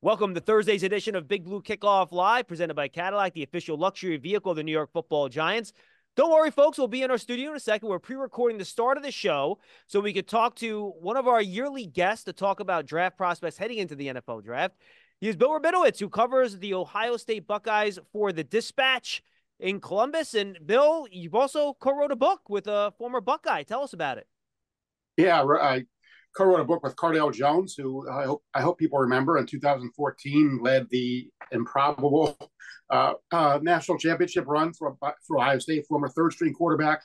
Welcome to Thursday's edition of Big Blue Kickoff Live, presented by Cadillac, the official luxury vehicle of the New York Football Giants. Don't worry, folks. We'll be in our studio in a second. We're pre-recording the start of the show so we could talk to one of our yearly guests to talk about draft prospects heading into the NFL draft. He is Bill Rabinowitz, who covers the Ohio State Buckeyes for the Dispatch in Columbus. And Bill, you've also co-wrote a book with a former Buckeye. Tell us about it. Yeah, I co-wrote a book with Cardale Jones, who I hope people remember in 2014 led the improbable national championship run for Ohio State, former third-string quarterback.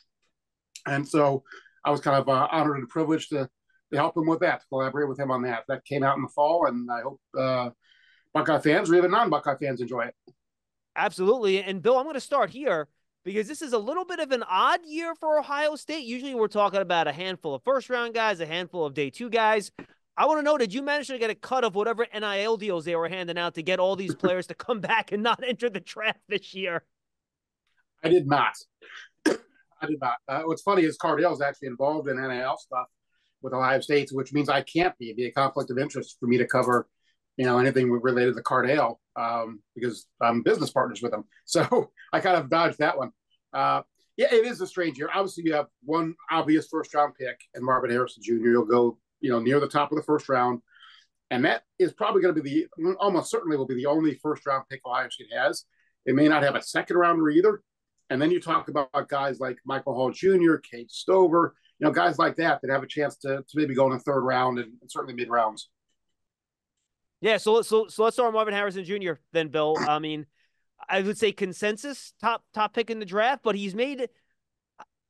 And so I was kind of honored and privileged to help him with that, to collaborate with him on that. That came out in the fall, and I hope Buckeye fans or even non-Buckeye fans enjoy it. Absolutely. And Bill, I'm going to start here because this is a little bit of an odd year for Ohio State. Usually we're talking about a handful of first-round guys, a handful of day two guys. I want to know, did you manage to get a cut of whatever NIL deals they were handing out to get all these players to come back and not enter the draft this year? I did not. I did not. What's funny is Cardale is actually involved in NIL stuff with Ohio State, which means I can't be. It'd be a conflict of interest for me to cover, anything related to Cardale because I'm business partners with him. So I kind of dodged that one. Yeah, it is a strange year. Obviously, you have one obvious first-round pick in Marvin Harrison Jr. You'll go, near the top of the first round. And that is probably going to be almost certainly will be the only first-round pick Ohio State has. They may not have a second-rounder either. And then you talk about guys like Michael Hall Jr., Cade Stover, guys like that have a chance to maybe go in the third round and certainly mid-rounds. Yeah, so let's start with Marvin Harrison Jr. then, Bill. I mean, I would say consensus top pick in the draft, but he's made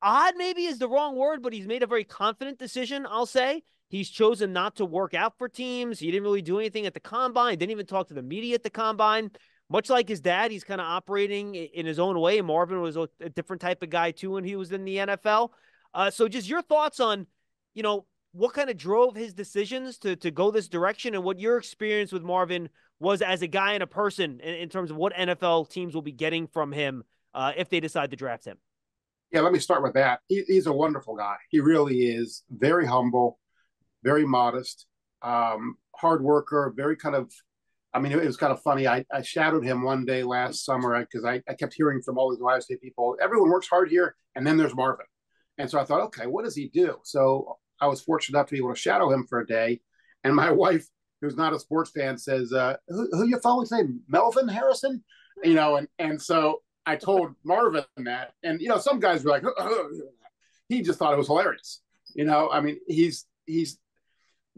odd maybe is the wrong word, but he's made a very confident decision, I'll say. He's chosen not to work out for teams. He didn't really do anything at the combine. Didn't even talk to the media at the combine. Much like his dad, he's kind of operating in his own way. Marvin was a different type of guy too when he was in the NFL. So just your thoughts on, what kind of drove his decisions to go this direction and what your experience with Marvin was as a guy and a person in terms of what NFL teams will be getting from him if they decide to draft him. Yeah, let me start with that. He's a wonderful guy. He really is very humble, very modest, hard worker, very it was kind of funny. I shadowed him one day last summer because I kept hearing from all these Ohio State people, everyone works hard here, and then there's Marvin. And so I thought, okay, what does he do? So I was fortunate enough to be able to shadow him for a day. And my wife, who's not a sports fan, says, who you following today? Melvin Harrison? And so I told Marvin that. And, some guys were like, he just thought it was hilarious. He's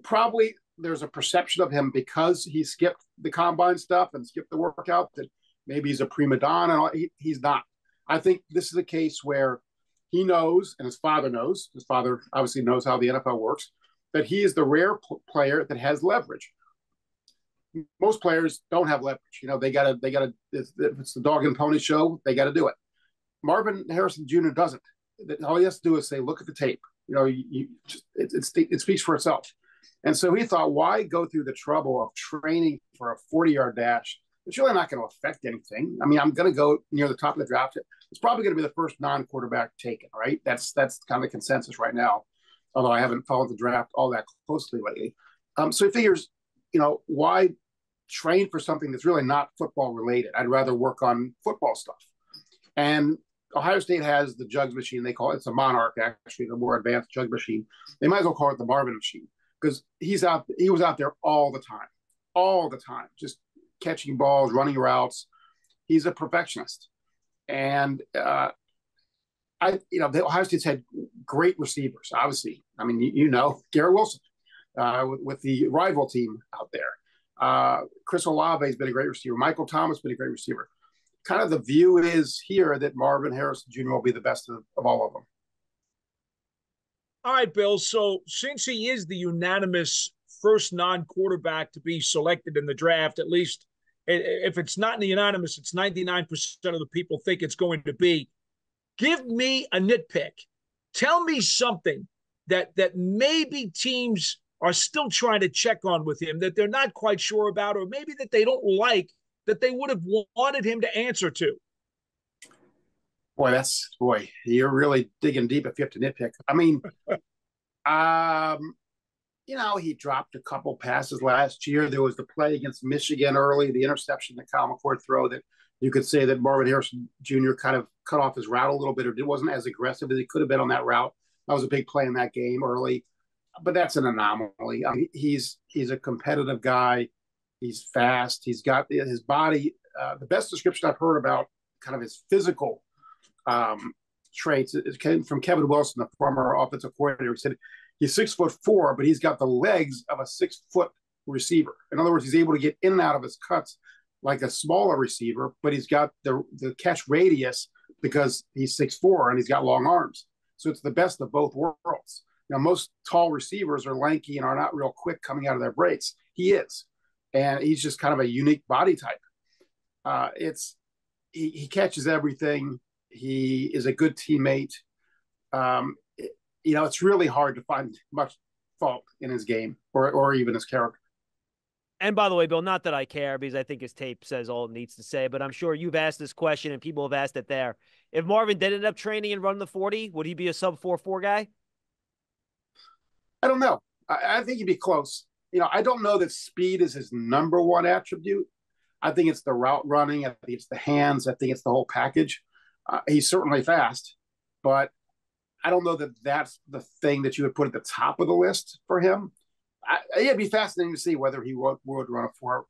probably, there's a perception of him because he skipped the combine stuff and skipped the workout that maybe he's a prima donna. He's not. I think this is a case where he knows, and his father knows, his father obviously knows how the NFL works, that he is the rare player that has leverage. Most players don't have leverage. They gotta, if it's the dog and pony show, they gotta do it. Marvin Harrison Jr. doesn't. All he has to do is say, look at the tape. It speaks for itself. And so he thought, why go through the trouble of training for a 40-yard dash? It's really not going to affect anything. I mean, I'm going to go near the top of the draft. It's probably going to be the first non-quarterback taken, right? That's kind of the consensus right now, although I haven't followed the draft all that closely lately. So he figures, why train for something that's really not football related? I'd rather work on football stuff. And Ohio State has the jugs machine. They call it, it's a Monarch, actually, the more advanced jug machine. They might as well call it the Marvin machine because he was out there all the time, just catching balls, running routes. He's a perfectionist. And the Ohio State's had great receivers, obviously. I mean, Garrett Wilson with the rival team out there. Chris Olave has been a great receiver. Michael Thomas has been a great receiver. Kind of the view is here that Marvin Harrison Jr. will be the best of all of them. All right, Bill. So since he is the unanimous first non-quarterback to be selected in the draft, at least if it's not in the unanimous, it's 99% of the people think it's going to be. Give me a nitpick. Tell me something that maybe teams are still trying to check on with him, that they're not quite sure about, or maybe that they don't like, that they would have wanted him to answer to. You're really digging deep if you have to nitpick. I mean, he dropped a couple passes last year. There was the play against Michigan early, the interception that Kyle McCord throw that you could say that Marvin Harrison Jr. kind of cut off his route a little bit, or it wasn't as aggressive as he could have been on that route. That was a big play in that game early, but that's an anomaly. I mean, he's a competitive guy. He's fast. He's got his body. The best description I've heard about kind of his physical traits it came from Kevin Wilson, the former offensive coordinator. He said he's 6'4", but he's got the legs of a 6-foot receiver. In other words, he's able to get in and out of his cuts like a smaller receiver, but he's got the catch radius because he's 6'4" and he's got long arms. So it's the best of both worlds. Now, most tall receivers are lanky and are not real quick coming out of their breaks. He is, and he's just kind of a unique body type. He catches everything. He is a good teammate. It's really hard to find much fault in his game or even his character. And by the way, Bill, not that I care because I think his tape says all it needs to say, but I'm sure you've asked this question and people have asked it there. If Marvin did end up training and running the 40, would he be a sub 4.4 guy? I don't know. I think he'd be close. I don't know that speed is his number one attribute. I think it's the route running. I think it's the hands. I think it's the whole package. He's certainly fast, but I don't know that that's the thing that you would put at the top of the list for him. It'd be fascinating to see whether he would run a for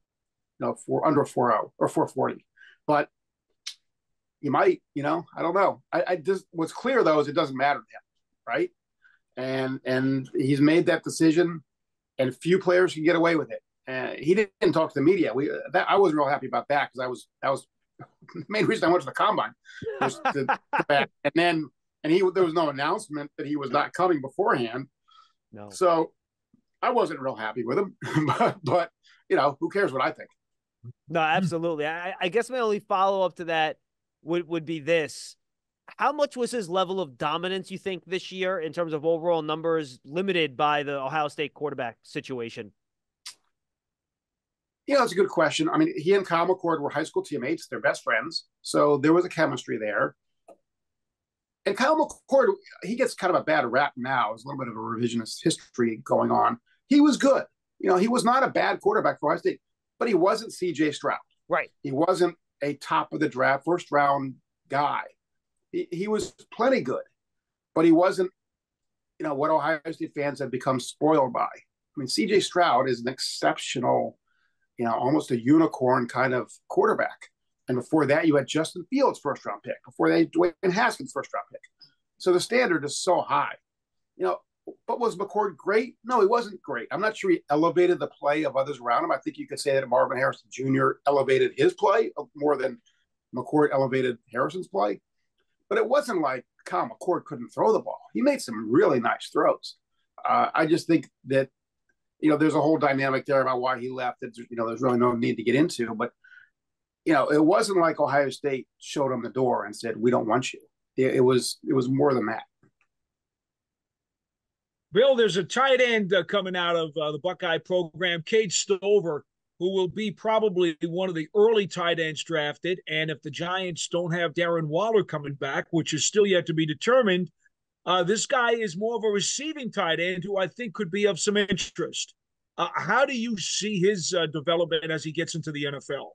under 4.0 or 4.40, but he might. I don't know. I just what's clear though is it doesn't matter to him, right? And he's made that decision, and few players can get away with it. And he didn't talk to the media. I wasn't real happy about that because that was the main reason I went to the combine. And there was no announcement that he was not coming beforehand. No. So I wasn't real happy with him, but who cares what I think? No, absolutely. I guess my only follow up to that would be this. How much was his level of dominance, you think, this year in terms of overall numbers limited by the Ohio State quarterback situation? It's a good question. I mean, he and Kyle McCord were high school teammates. They're best friends. So there was a chemistry there. And Kyle McCord, he gets kind of a bad rap now. There's a little bit of a revisionist history going on. He was good. He was not a bad quarterback for Ohio State, but he wasn't C.J. Stroud. Right. He wasn't a top of the draft, first round guy. He was plenty good, but he wasn't, what Ohio State fans have become spoiled by. I mean, C.J. Stroud is an exceptional, almost a unicorn kind of quarterback. And before that, you had Justin Fields' first-round pick. Before that, Dwayne Haskins' first-round pick. So the standard is so high. But was McCord great? No, he wasn't great. I'm not sure he elevated the play of others around him. I think you could say that Marvin Harrison Jr. elevated his play more than McCord elevated Harrison's play. But it wasn't like Kyle McCord couldn't throw the ball. He made some really nice throws. I just think that, there's a whole dynamic there about why he left that, there's really no need to get into. But, it wasn't like Ohio State showed him the door and said, we don't want you. It was more than that. Bill, there's a tight end coming out of the Buckeye program, Cade Stover, who will be probably one of the early tight ends drafted. And if the Giants don't have Darren Waller coming back, which is still yet to be determined, this guy is more of a receiving tight end who I think could be of some interest. How do you see his development as he gets into the NFL?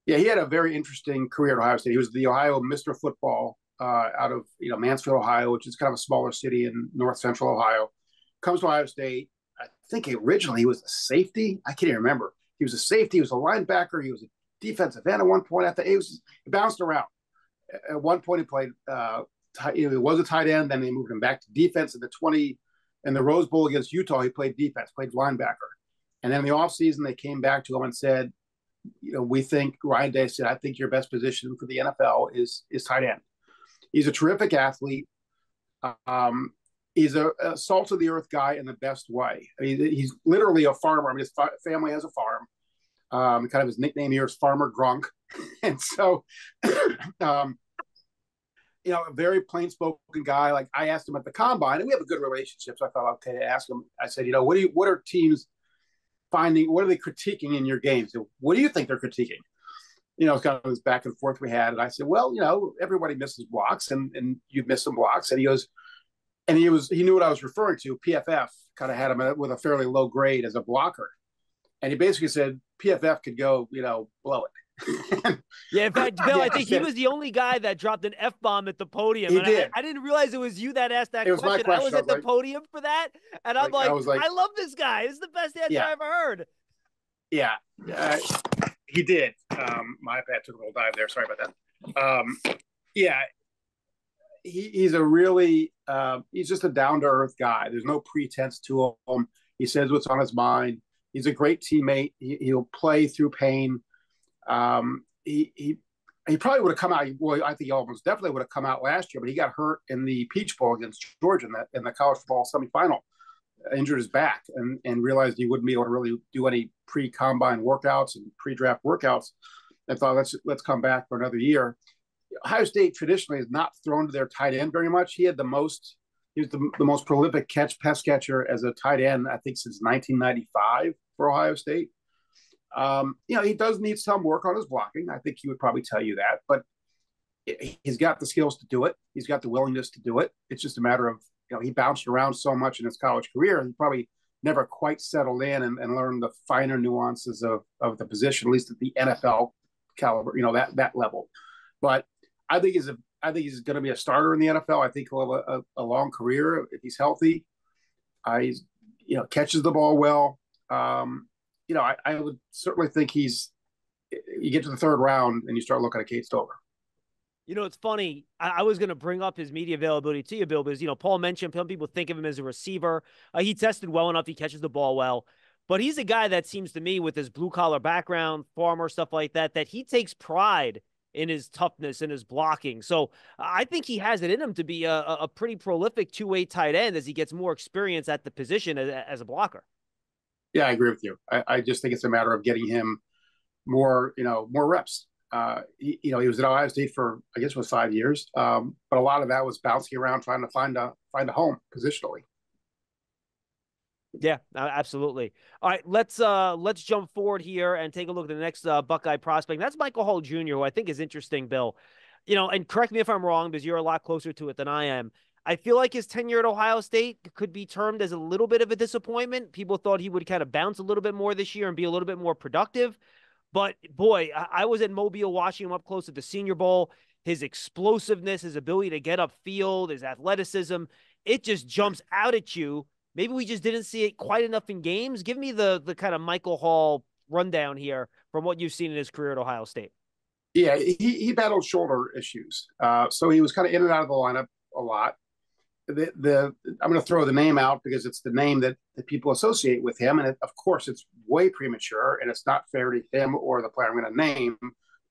Yeah, he had a very interesting career at Ohio State. He was the Ohio Mr. Football out of Mansfield, Ohio, which is kind of a smaller city in north central Ohio. Comes to Ohio State. I think originally he was a safety. I can't even remember. He was a safety. He was a linebacker. He was a defensive end at one point. He bounced around. At one point, he played. He was a tight end. Then they moved him back to defense. In the Rose Bowl against Utah, he played defense, played linebacker. And then in the offseason, they came back to him and said, we think Ryan Day said, I think your best position for the NFL is tight end. He's a terrific athlete. He's a salt of the earth guy in the best way. I mean, he's literally a farmer. I mean, his family has a farm. Kind of his nickname here is Farmer Grunk. And so, a very plain spoken guy. Like I asked him at the combine, and we have a good relationship. So I thought, okay, to ask him. I said, what are teams finding? What are they critiquing in your games? So, what do you think they're critiquing? It's kind of this back and forth we had. And I said, well, everybody misses blocks, and you've missed some blocks. And he goes, And he knew what I was referring to. PFF kind of had him with a fairly low grade as a blocker. And he basically said PFF could go, blow it. Yeah, in fact, Bill, Yeah, I think he was the only guy that dropped an F-bomb at the podium. he And did. I didn't realize it was you that asked that It was my question. I was question. I at was the like, podium for that, and I'm I like, was like, I love this guy. This is the best answer yeah, I ever heard. yeah, he did. My iPad took a little dive there. Sorry about that. Yeah, he's a really he's just a down to earth guy. There's no pretense to him. He says what's on his mind. He's a great teammate. He'll play through pain. He probably would have come out. Well, I think he almost definitely would have come out last year, but he got hurt in the Peach Bowl against Georgia in the college football semifinal. Injured his back and realized he wouldn't be able to really do any pre-combine workouts and pre-draft workouts. I thought let's come back for another year. Ohio State traditionally has not thrown to their tight end very much. He was the most prolific pass catcher as a tight end, I think, since 1995 for Ohio State. He does need some work on his blocking. I think he would probably tell you that, but he's got the skills to do it. He's got the willingness to do it. It's just a matter of, he bounced around so much in his college career. He probably never quite settled in and learned the finer nuances of the position, at least at the NFL caliber, that level. But I think he's going to be a starter in the NFL. I think he'll have a long career if he's healthy. He's catches the ball well. I would certainly think you get to the third round and you start looking at Kate Stover. It's funny. I was going to bring up his media availability to you, Bill, because, Paul mentioned some people think of him as a receiver. He tested well enough. He catches the ball well. But he's a guy that seems to me, with his blue-collar background, farmer, stuff like that, that he takes pride in his toughness and his blocking. So I think he has it in him to be a pretty prolific two-way tight end as he gets more experience at the position as a blocker. Yeah, I agree with you. I just think it's a matter of getting him more reps. He was at Ohio State for, I guess it was 5 years. But a lot of that was bouncing around trying to find a home positionally. Yeah, absolutely. All right, let's jump forward here and take a look at the next Buckeye prospect. That's Michael Hall Jr., who I think is interesting, Bill. And correct me if I'm wrong, because you're a lot closer to it than I am. I feel like his tenure at Ohio State could be termed as a little bit of a disappointment. People thought he would kind of bounce a little bit more this year and be a little bit more productive. But, boy, I was at Mobile watching him up close at the Senior Bowl. His explosiveness, his ability to get upfield, his athleticism, it just jumps out at you. Maybe we just didn't see it quite enough in games. Give me the kind of Michael Hall rundown here from what you've seen in his career at Ohio State. Yeah, he battled shoulder issues. So he was kind of in and out of the lineup a lot. I'm going to throw the name out because it's the name that people associate with him. And of course, it's way premature and it's not fair to him or the player I'm going to name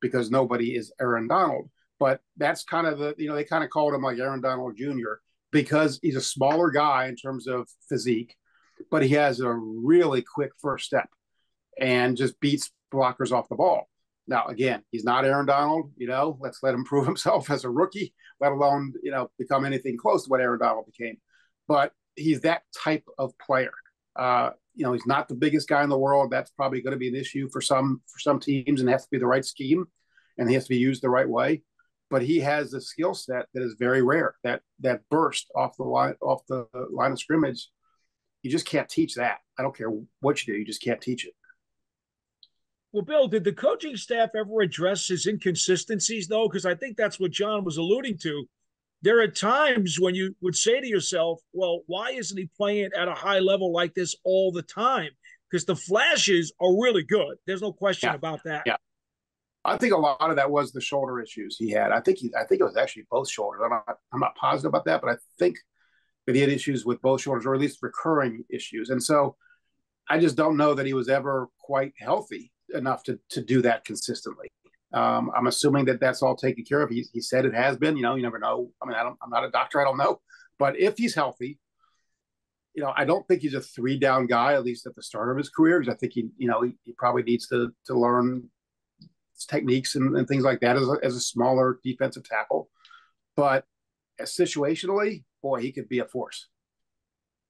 because nobody is Aaron Donald. But that's kind of they kind of called him like Aaron Donald Jr. because he's a smaller guy in terms of physique, but he has a really quick first step and just beats blockers off the ball. Now, again, he's not Aaron Donald, let's let him prove himself as a rookie, let alone, become anything close to what Aaron Donald became. But he's that type of player. He's not the biggest guy in the world. That's probably going to be an issue for some teams, and it has to be the right scheme and he has to be used the right way. But he has a skill set that is very rare. That burst off the line of scrimmage, you just can't teach that. I don't care what you do, you just can't teach it. Well, Bill, did the coaching staff ever address his inconsistencies, though? Because I think that's what John was alluding to. There are times when you would say to yourself, well, why isn't he playing at a high level like this all the time? Because the flashes are really good. There's no question about that. Yeah. I think a lot of that was the shoulder issues he had. I think it was actually both shoulders. I'm not positive about that, but I think that he had issues with both shoulders, or at least recurring issues. And so I just don't know that he was ever quite healthy enough to do that consistently. I'm assuming that that's all taken care of. He said it has been. You never know. I mean, I'm not a doctor. I don't know. But if he's healthy, I don't think he's a 3-down guy, at least at the start of his career. Because I think he probably needs to learn techniques and things like that as a smaller defensive tackle. But situationally, boy, he could be a force.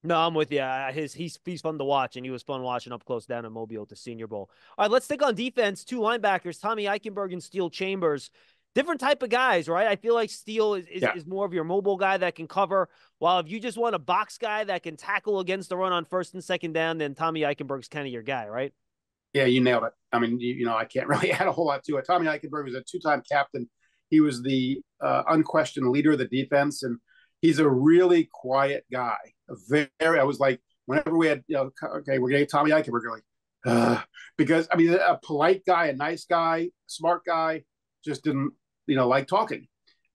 No, I'm with you. He's fun to watch, and he was fun watching up close down in Mobile at the Senior Bowl. All right, let's stick on defense. 2 linebackers, Tommy Eichenberg and Steele Chambers. different type of guys, right? I feel like Steele Yeah. is more of your mobile guy that can cover. While if you just want a box guy that can tackle against the run on first and second down, then Tommy Eichenberg's kind of your guy, right? Yeah, you nailed it. I mean, I can't really add a whole lot to it. Tommy Eichenberg was a two-time captain. He was the unquestioned leader of the defense, and he's a really quiet guy. I was like, whenever we had, okay, we're getting Tommy Eichenberg, you're like, because I mean, a polite guy, a nice guy, smart guy, just didn't, like talking.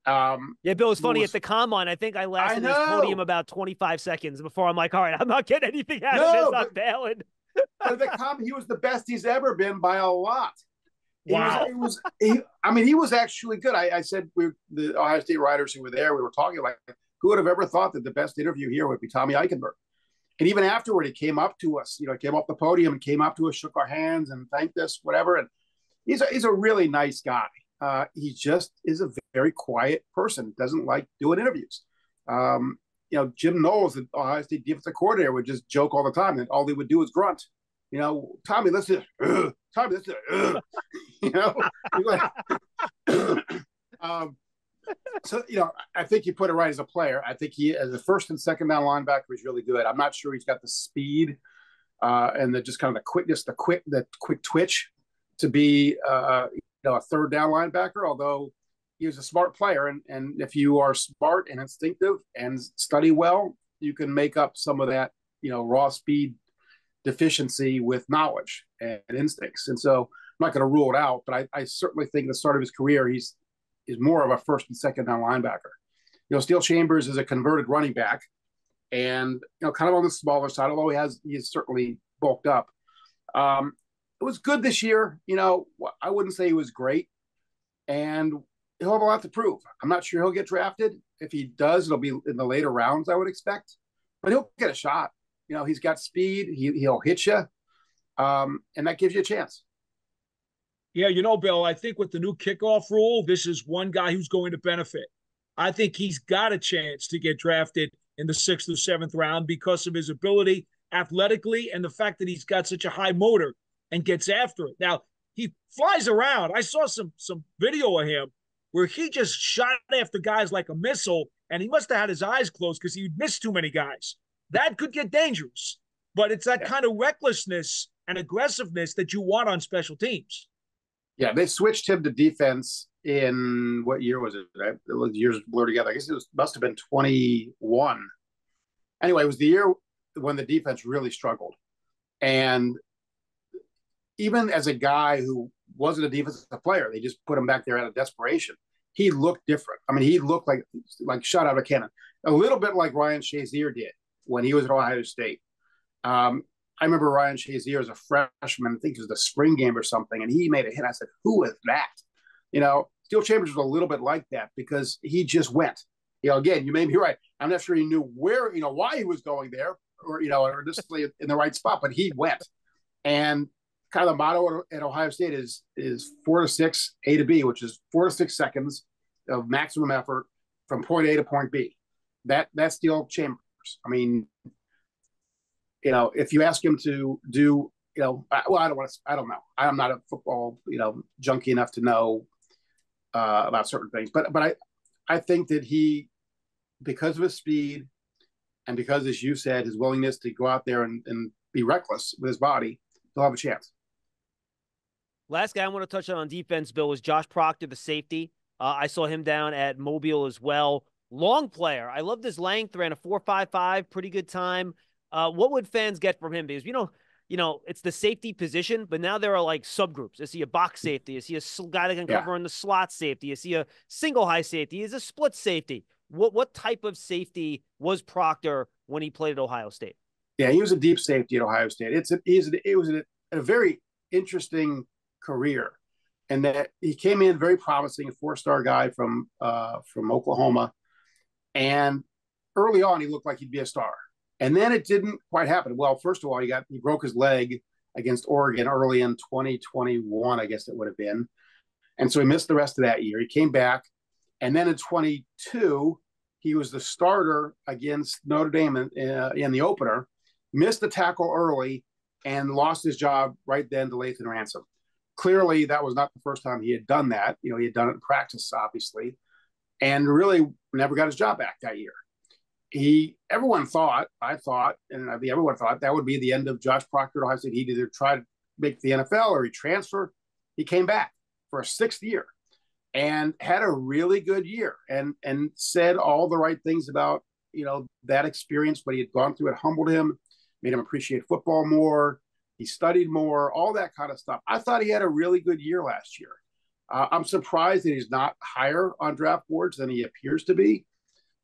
Yeah, Bill, was funny at the combine. I think I lasted this podium about 25 seconds before I'm like, all right, I'm not getting anything out of this. I'm bailing. But he was the best he's ever been by a lot. Wow. He was actually good. I said the Ohio State writers who were there, we were talking like, who would have ever thought that the best interview here would be Tommy Eichenberg? And even afterward, he came up to us, came up the podium and came up to us, shook our hands and thanked us, whatever. And he's a really nice guy. He just is a very quiet person, doesn't like doing interviews. Jim Knowles, the Ohio State defensive coordinator, would just joke all the time that all he would do is grunt. Tommy, listen, Tommy, listen, so, I think you put it right as a player. I think he, as a first and second down linebacker, is really good. I'm not sure he's got the speed and the just kind of the quickness, the quick twitch to be, a third down linebacker, although he was a smart player. And if you are smart and instinctive and study well, you can make up some of that, raw speed deficiency with knowledge and instincts. And so I'm not going to rule it out, but I certainly think at the start of his career, he's more of a first and second down linebacker. Steele Chambers is a converted running back and, kind of on the smaller side, although he's certainly bulked up. It was good this year. I wouldn't say he was great, and he'll have a lot to prove. I'm not sure he'll get drafted. If he does, it'll be in the later rounds, I would expect, but he'll get a shot. He's got speed. He'll hit you, and that gives you a chance. Yeah, Bill, I think with the new kickoff rule, this is one guy who's going to benefit. I think he's got a chance to get drafted in the 6th or 7th round because of his ability athletically and the fact that he's got such a high motor and gets after it. Now, he flies around. I saw some video of him where he just shot after guys like a missile, and he must have had his eyes closed because he missed too many guys. That could get dangerous, but it's that kind of recklessness and aggressiveness that you want on special teams. Yeah, they switched him to defense in what year was it? The years blur together. I guess must have been 21. Anyway, it was the year when the defense really struggled. And even as a guy who wasn't a defensive player, they just put him back there out of desperation. He looked different. I mean, he looked like shot out of a cannon. A little bit like Ryan Shazier did when he was at Ohio State. I remember Ryan Shazier as a freshman, I think it was the spring game or something, and he made a hit. I said, who is that? Steele Chambers was a little bit like that because he just went. Again, you may be right. I'm not sure he knew where, why he was going there or necessarily in the right spot, but he went. And kind of the motto at Ohio State is 4 to 6 A to B, which is 4 to 6 seconds of maximum effort from point A to point B. That's Steele Chambers. I mean, if you ask him to do, I don't know. I'm not a football, junkie enough to know about certain things, but I think that he, because of his speed and because, as you said, his willingness to go out there and be reckless with his body, he'll have a chance. Last guy I want to touch on defense, Bill, was Josh Proctor, the safety. I saw him down at Mobile as well. Long player. I love his length. Ran a 4.55, pretty good time. What would fans get from him? Because it's the safety position, but now there are like subgroups. Is he a box safety? Is he a guy that can cover in the slot safety? Is he a single high safety? Is he a split safety? What type of safety was Proctor when he played at Ohio State? Yeah, he was a deep safety at Ohio State. It was a very interesting career, and that he came in very promising, a 4-star guy from Oklahoma, and early on he looked like he'd be a star, and then it didn't quite happen. Well, first of all, he broke his leg against Oregon early in 2021, I guess it would have been, and so he missed the rest of that year. He came back, and then in 22 he was the starter against Notre Dame in the opener, missed the tackle early, and lost his job right then to Lathan Ransom. clearly that was not the first time he had done that. You know, he had done it in practice, obviously, and really never got his job back that year. Everyone thought, I thought, and I think everyone thought that would be the end of Josh Proctor at Ohio State. He'd either try to make the NFL or he'd transfer. He came back for a sixth year and had a really good year and said all the right things about, you know, that experience, what he had gone through. It humbled him, made him appreciate football more. He studied more, all that kind of stuff. I thought he had a really good year last year. I'm surprised that he's not higher on draft boards than he appears to be,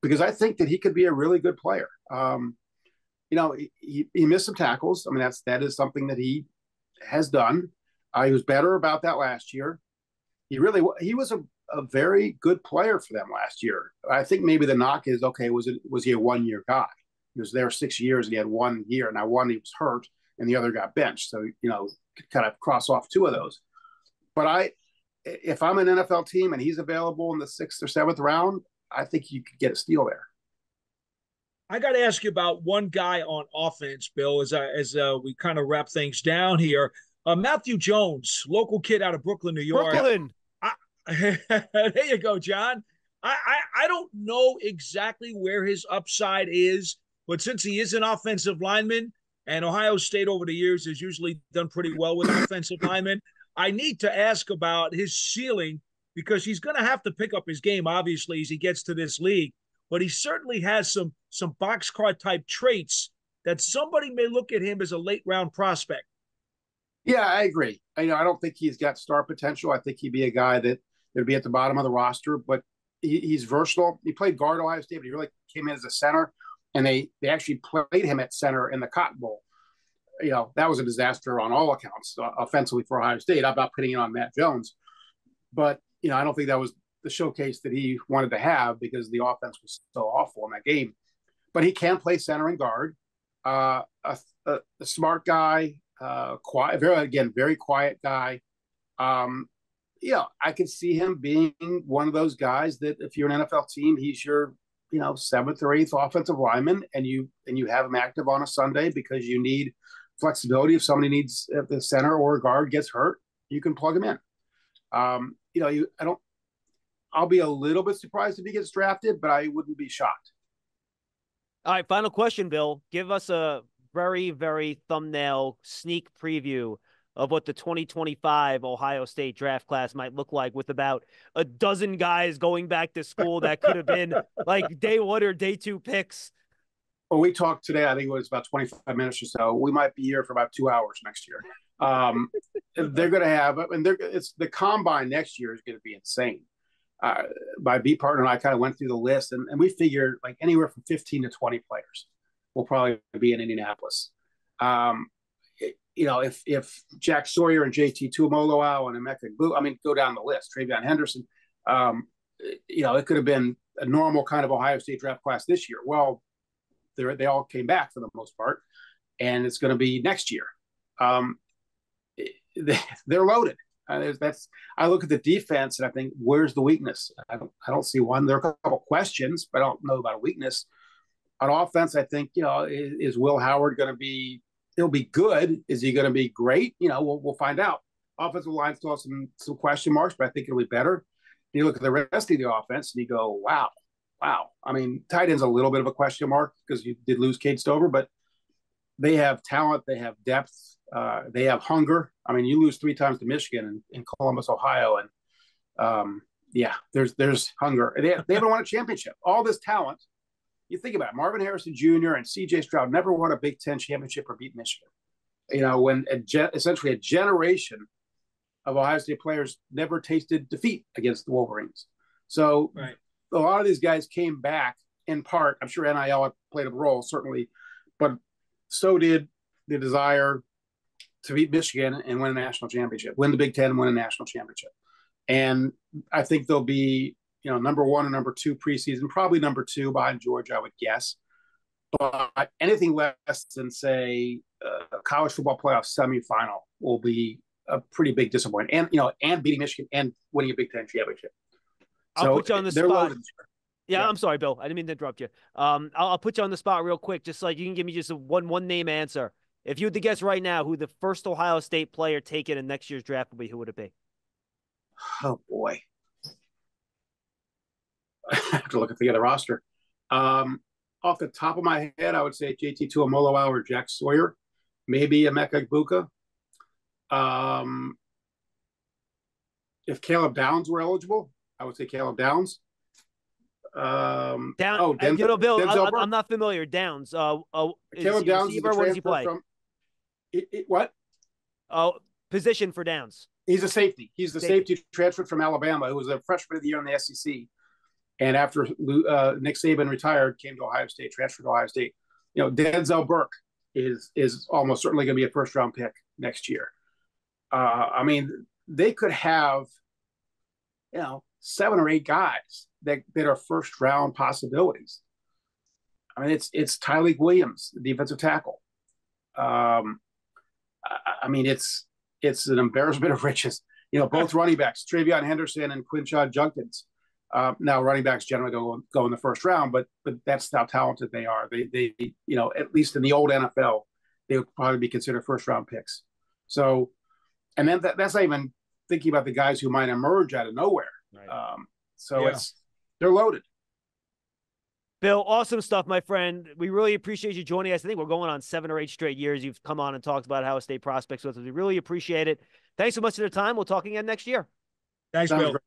because I think that he could be a really good player. You know, he missed some tackles. I mean, that is something that he has done. He was better about that last year. He was a very good player for them last year. I think maybe the knock is, okay, was he a 1 year guy? He was there 6 years and he had 1 year. Now one, he was hurt and the other got benched. So, you know, kind of cross off two of those. But if I'm an NFL team and he's available in the 6th or 7th round, I think you could get a steal there. I got to ask you about one guy on offense, Bill, as we kind of wrap things down here. Matthew Jones, local kid out of Brooklyn, New York. Brooklyn. There you go, John. I don't know exactly where his upside is, but since he is an offensive lineman, and Ohio State over the years has usually done pretty well with offensive linemen, I need to ask about his ceiling, because he's going to have to pick up his game, obviously, as he gets to this league. But he certainly has some boxcar type traits that somebody may look at him as a late round prospect. Yeah, I agree. I don't think he's got star potential. I think he'd be a guy that would be at the bottom of the roster, but he's versatile. He played guard at Ohio State, but he really came in as a center, and they actually played him at center in the Cotton Bowl. You know, that was a disaster on all accounts, offensively for Ohio State. I'm not putting it on Matt Jones, but you know, I don't think that was the showcase that he wanted to have, because the offense was so awful in that game. But he can play center and guard. A smart guy, quiet, very quiet guy. Yeah, I could see him being one of those guys that if you're an NFL team, he's your, you know, 7th or 8th offensive lineman, and you have him active on a Sunday because you need flexibility. If somebody needs, if the center or guard gets hurt, you can plug him in. You know, I'll be a little bit surprised if he gets drafted, but I wouldn't be shocked. All right, final question, Bill. Give us a very, very thumbnail sneak preview of what the 2025 Ohio State draft class might look like, with about a dozen guys going back to school that could have been like day 1 or day 2 picks. Well, we talked today, I think it was about 25 minutes or so. We might be here for about 2 hours next year. They're going to have, and it's the combine next year is going to be insane. My beat partner and I kind of went through the list, and we figured like anywhere from 15 to 20 players will probably be in Indianapolis. You know, if Jack Sawyer and JT Tuimoloau and Emeka Egbuka, I mean, go down the list, Travion Henderson, you know, it could have been a normal kind of Ohio State draft class this year. Well, they all came back for the most part, and it's going to be next year. They're loaded. I look at the defense and I think, where's the weakness? I don't see one. There are a couple questions, but I don't know about a weakness. On offense, I think, you know, is Will Howard going to be? He'll be good. Is he going to be great? You know, we'll find out. Offensive line still has some question marks, but I think it'll be better. You look at the rest of the offense and you go, wow. I mean, tight end's a little bit of a question mark because you did lose Cade Stover, but they have talent, they have depth, they have hunger. I mean, you lose 3 times to Michigan in Columbus, Ohio, and yeah, there's hunger. They haven't won a championship. All this talent, you think about it, Marvin Harrison Jr. and C.J. Stroud never won a Big Ten championship or beat Michigan. You know, when essentially a generation of Ohio State players never tasted defeat against the Wolverines. So right. A lot of these guys came back in part. I'm sure NIL played a role, certainly, but so did the desire to beat Michigan and win a national championship, win the Big Ten and win a national championship. And I think they'll be, you know, number 1 and number 2 preseason, probably number 2 behind Georgia, I would guess. But anything less than, say, a college football playoff semifinal will be a pretty big disappointment. And, you know, and beating Michigan and winning a Big Ten championship. I'll put you on the spot. Yeah, I'm sorry, Bill. I didn't mean to interrupt you. I'll put you on the spot real quick, just like you can give me just a one name answer. If you had to guess right now who the first Ohio State player taken in next year's draft will be, who would it be? Oh, boy. I have to look at the other roster. Off the top of my head, I would say JT Tuimoloau or Jack Sawyer, maybe Emeka Egbuka. If Caleb Downs were eligible, I would say Caleb Downs. Bill, Denzel I'm not familiar. Downs. Caleb Downs is the what does he play? from what? Position for Downs. He's a safety. He's the safety transferred from Alabama, who was a freshman of the year in the SEC. And after Nick Saban retired, came to Ohio State, transferred to Ohio State. Denzel Burke is almost certainly going to be a first-round pick next year. I mean, they could have, 7 or 8 guys that are first-round possibilities. I mean, it's Tyleik Williams, the defensive tackle. I mean, it's an embarrassment of riches. Both running backs, Travion Henderson and Quinshon Judkins. Now running backs generally go in the first round, but that's how talented they are. They at least in the old NFL, they would probably be considered first round picks. So, and then that's not even thinking about the guys who might emerge out of nowhere. Right. They're loaded. Bill, awesome stuff, my friend. We really appreciate you joining us. I think we're going on 7 or 8 straight years. You've come on and talked about Ohio State prospects with us. We really appreciate it. Thanks so much for the time. We'll talk again next year. Thanks, Bill. Great.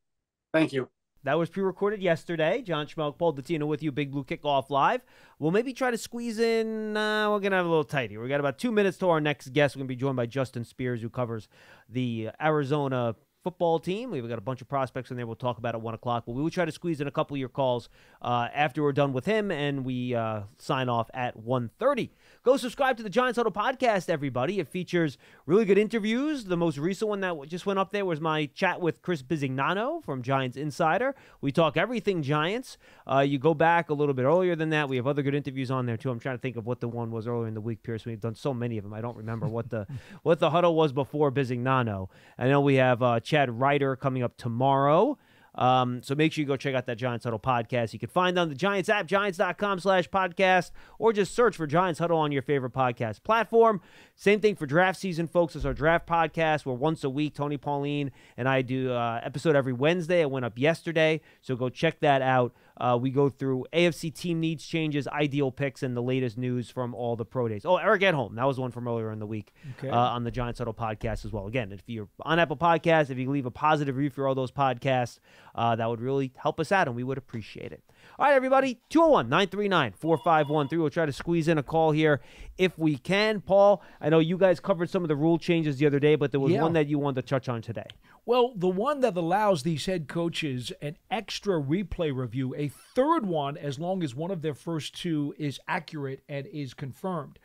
Thank you. That was pre-recorded yesterday. John Schmeelk, Paul Dottino with you, Big Blue Kickoff Live. We'll maybe try to squeeze in, we're going to have a little tight here. We got about 2 minutes to our next guest. We're going to be joined by Justin Spears, who covers the Arizona football team. We've got a bunch of prospects in there. We'll talk about at 1 o'clock, but we will try to squeeze in a couple of your calls after we're done with him, and we sign off at 1:30. Go subscribe to the Giants Huddle podcast, everybody. It features really good interviews. The most recent one that just went up there was my chat with Chris Bisignano from Giants Insider. We talk everything Giants. You go back a little bit earlier than that. We have other good interviews on there, too. I'm trying to think of what the one was earlier in the week, Pierce. We've done so many of them. I don't remember what the huddle was before Bisignano. I know we have Chad Ryder coming up tomorrow. So make sure you go check out that Giants Huddle podcast. You can find on the Giants app, giants.com/podcast, or just search for Giants Huddle on your favorite podcast platform. Same thing for draft season, folks. It's our draft podcast. We're once a week. Tony Pauline and I do episode every Wednesday. It went up yesterday, so go check that out. We go through AFC team needs changes, ideal picks, and the latest news from all the pro days. Oh, Eric Edholm. That was one from earlier in the week on the Giants Huddle podcast as well. Again, if you're on Apple Podcasts, if you leave a positive review for all those podcasts, that would really help us out, and we would appreciate it. All right, everybody, 201-939-4513. We'll try to squeeze in a call here if we can. Paul, I know you guys covered some of the rule changes the other day, but there was one that you wanted to touch on today. Well, the one that allows these head coaches an extra replay review, a third one, as long as one of their first 2 is accurate and is confirmed.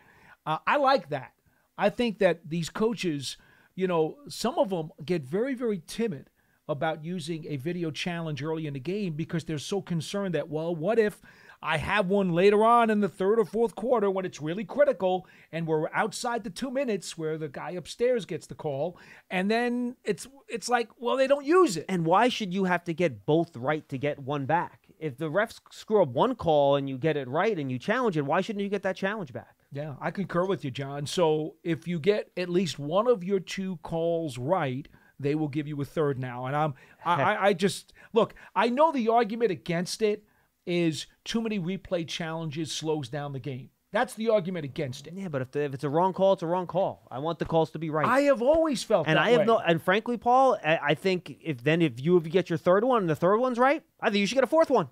I like that. I think that these coaches, some of them get very, very timid about using a video challenge early in the game because they're so concerned that, well, what if I have one later on in the third or fourth quarter when it's really critical and we're outside the 2 minutes where the guy upstairs gets the call, and then it's like, well, they don't use it. And why should you have to get both right to get one back? If the refs screw up one call and you get it right and you challenge it, why shouldn't you get that challenge back? Yeah, I concur with you, John. So if you get at least one of your 2 calls right, they will give you a third now. And I just, look, I know the argument against it is too many replay challenges slows down the game. That's the argument against it. Yeah, but if it's a wrong call, it's a wrong call. I want the calls to be right. I have always felt that way. And frankly, Paul, I think if you get your third one and the third one's right, I think you should get a fourth one.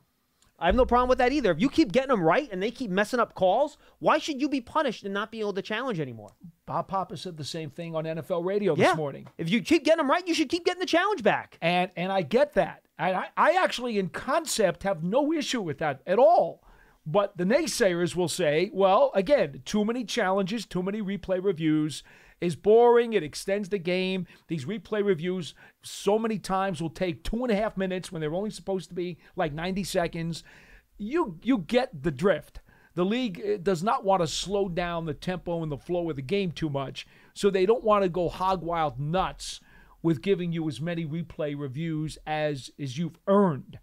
I have no problem with that either. If you keep getting them right and they keep messing up calls, why should you be punished and not be able to challenge anymore? Bob Papa said the same thing on NFL radio this morning. If you keep getting them right, you should keep getting the challenge back. And I get that. I actually, in concept, have no issue with that at all. But the naysayers will say, well, again, too many challenges, too many replay reviews is boring. It extends the game. These replay reviews so many times will take 2.5 minutes when they're only supposed to be like 90 seconds. You get the drift. The league does not want to slow down the tempo and the flow of the game too much, so they don't want to go hog wild nuts with giving you as many replay reviews as you've earned.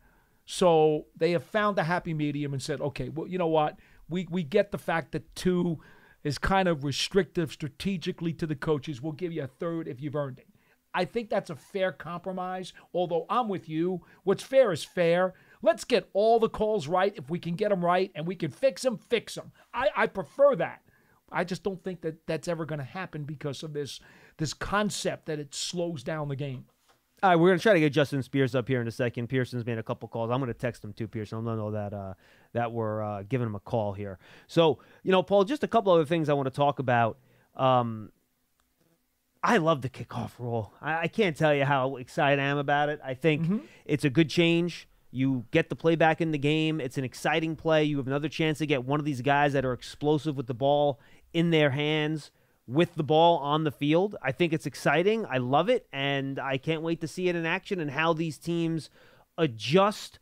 So they have found a happy medium and said, okay, well, you know what? We get the fact that 2 is kind of restrictive strategically to the coaches. We'll give you a third if you've earned it. I think that's a fair compromise, although I'm with you. What's fair is fair. Let's get all the calls right. If we can get them right and we can fix them, fix them. I prefer that. I just don't think that that's ever going to happen because of this concept that it slows down the game. All right, we're going to try to get Justin Spears up here in a second. Pearson's made a couple calls. I'm going to text him too, Pearson. I don't know that we're giving him a call here. So, Paul, just a couple other things I want to talk about. I love the kickoff rule. I can't tell you how excited I am about it. I think it's a good change. You get the play back in the game. It's an exciting play. You have another chance to get one of these guys that are explosive with the ball in their hands with the ball on the field. I think it's exciting. I love it, and I can't wait to see it in action and how these teams adjust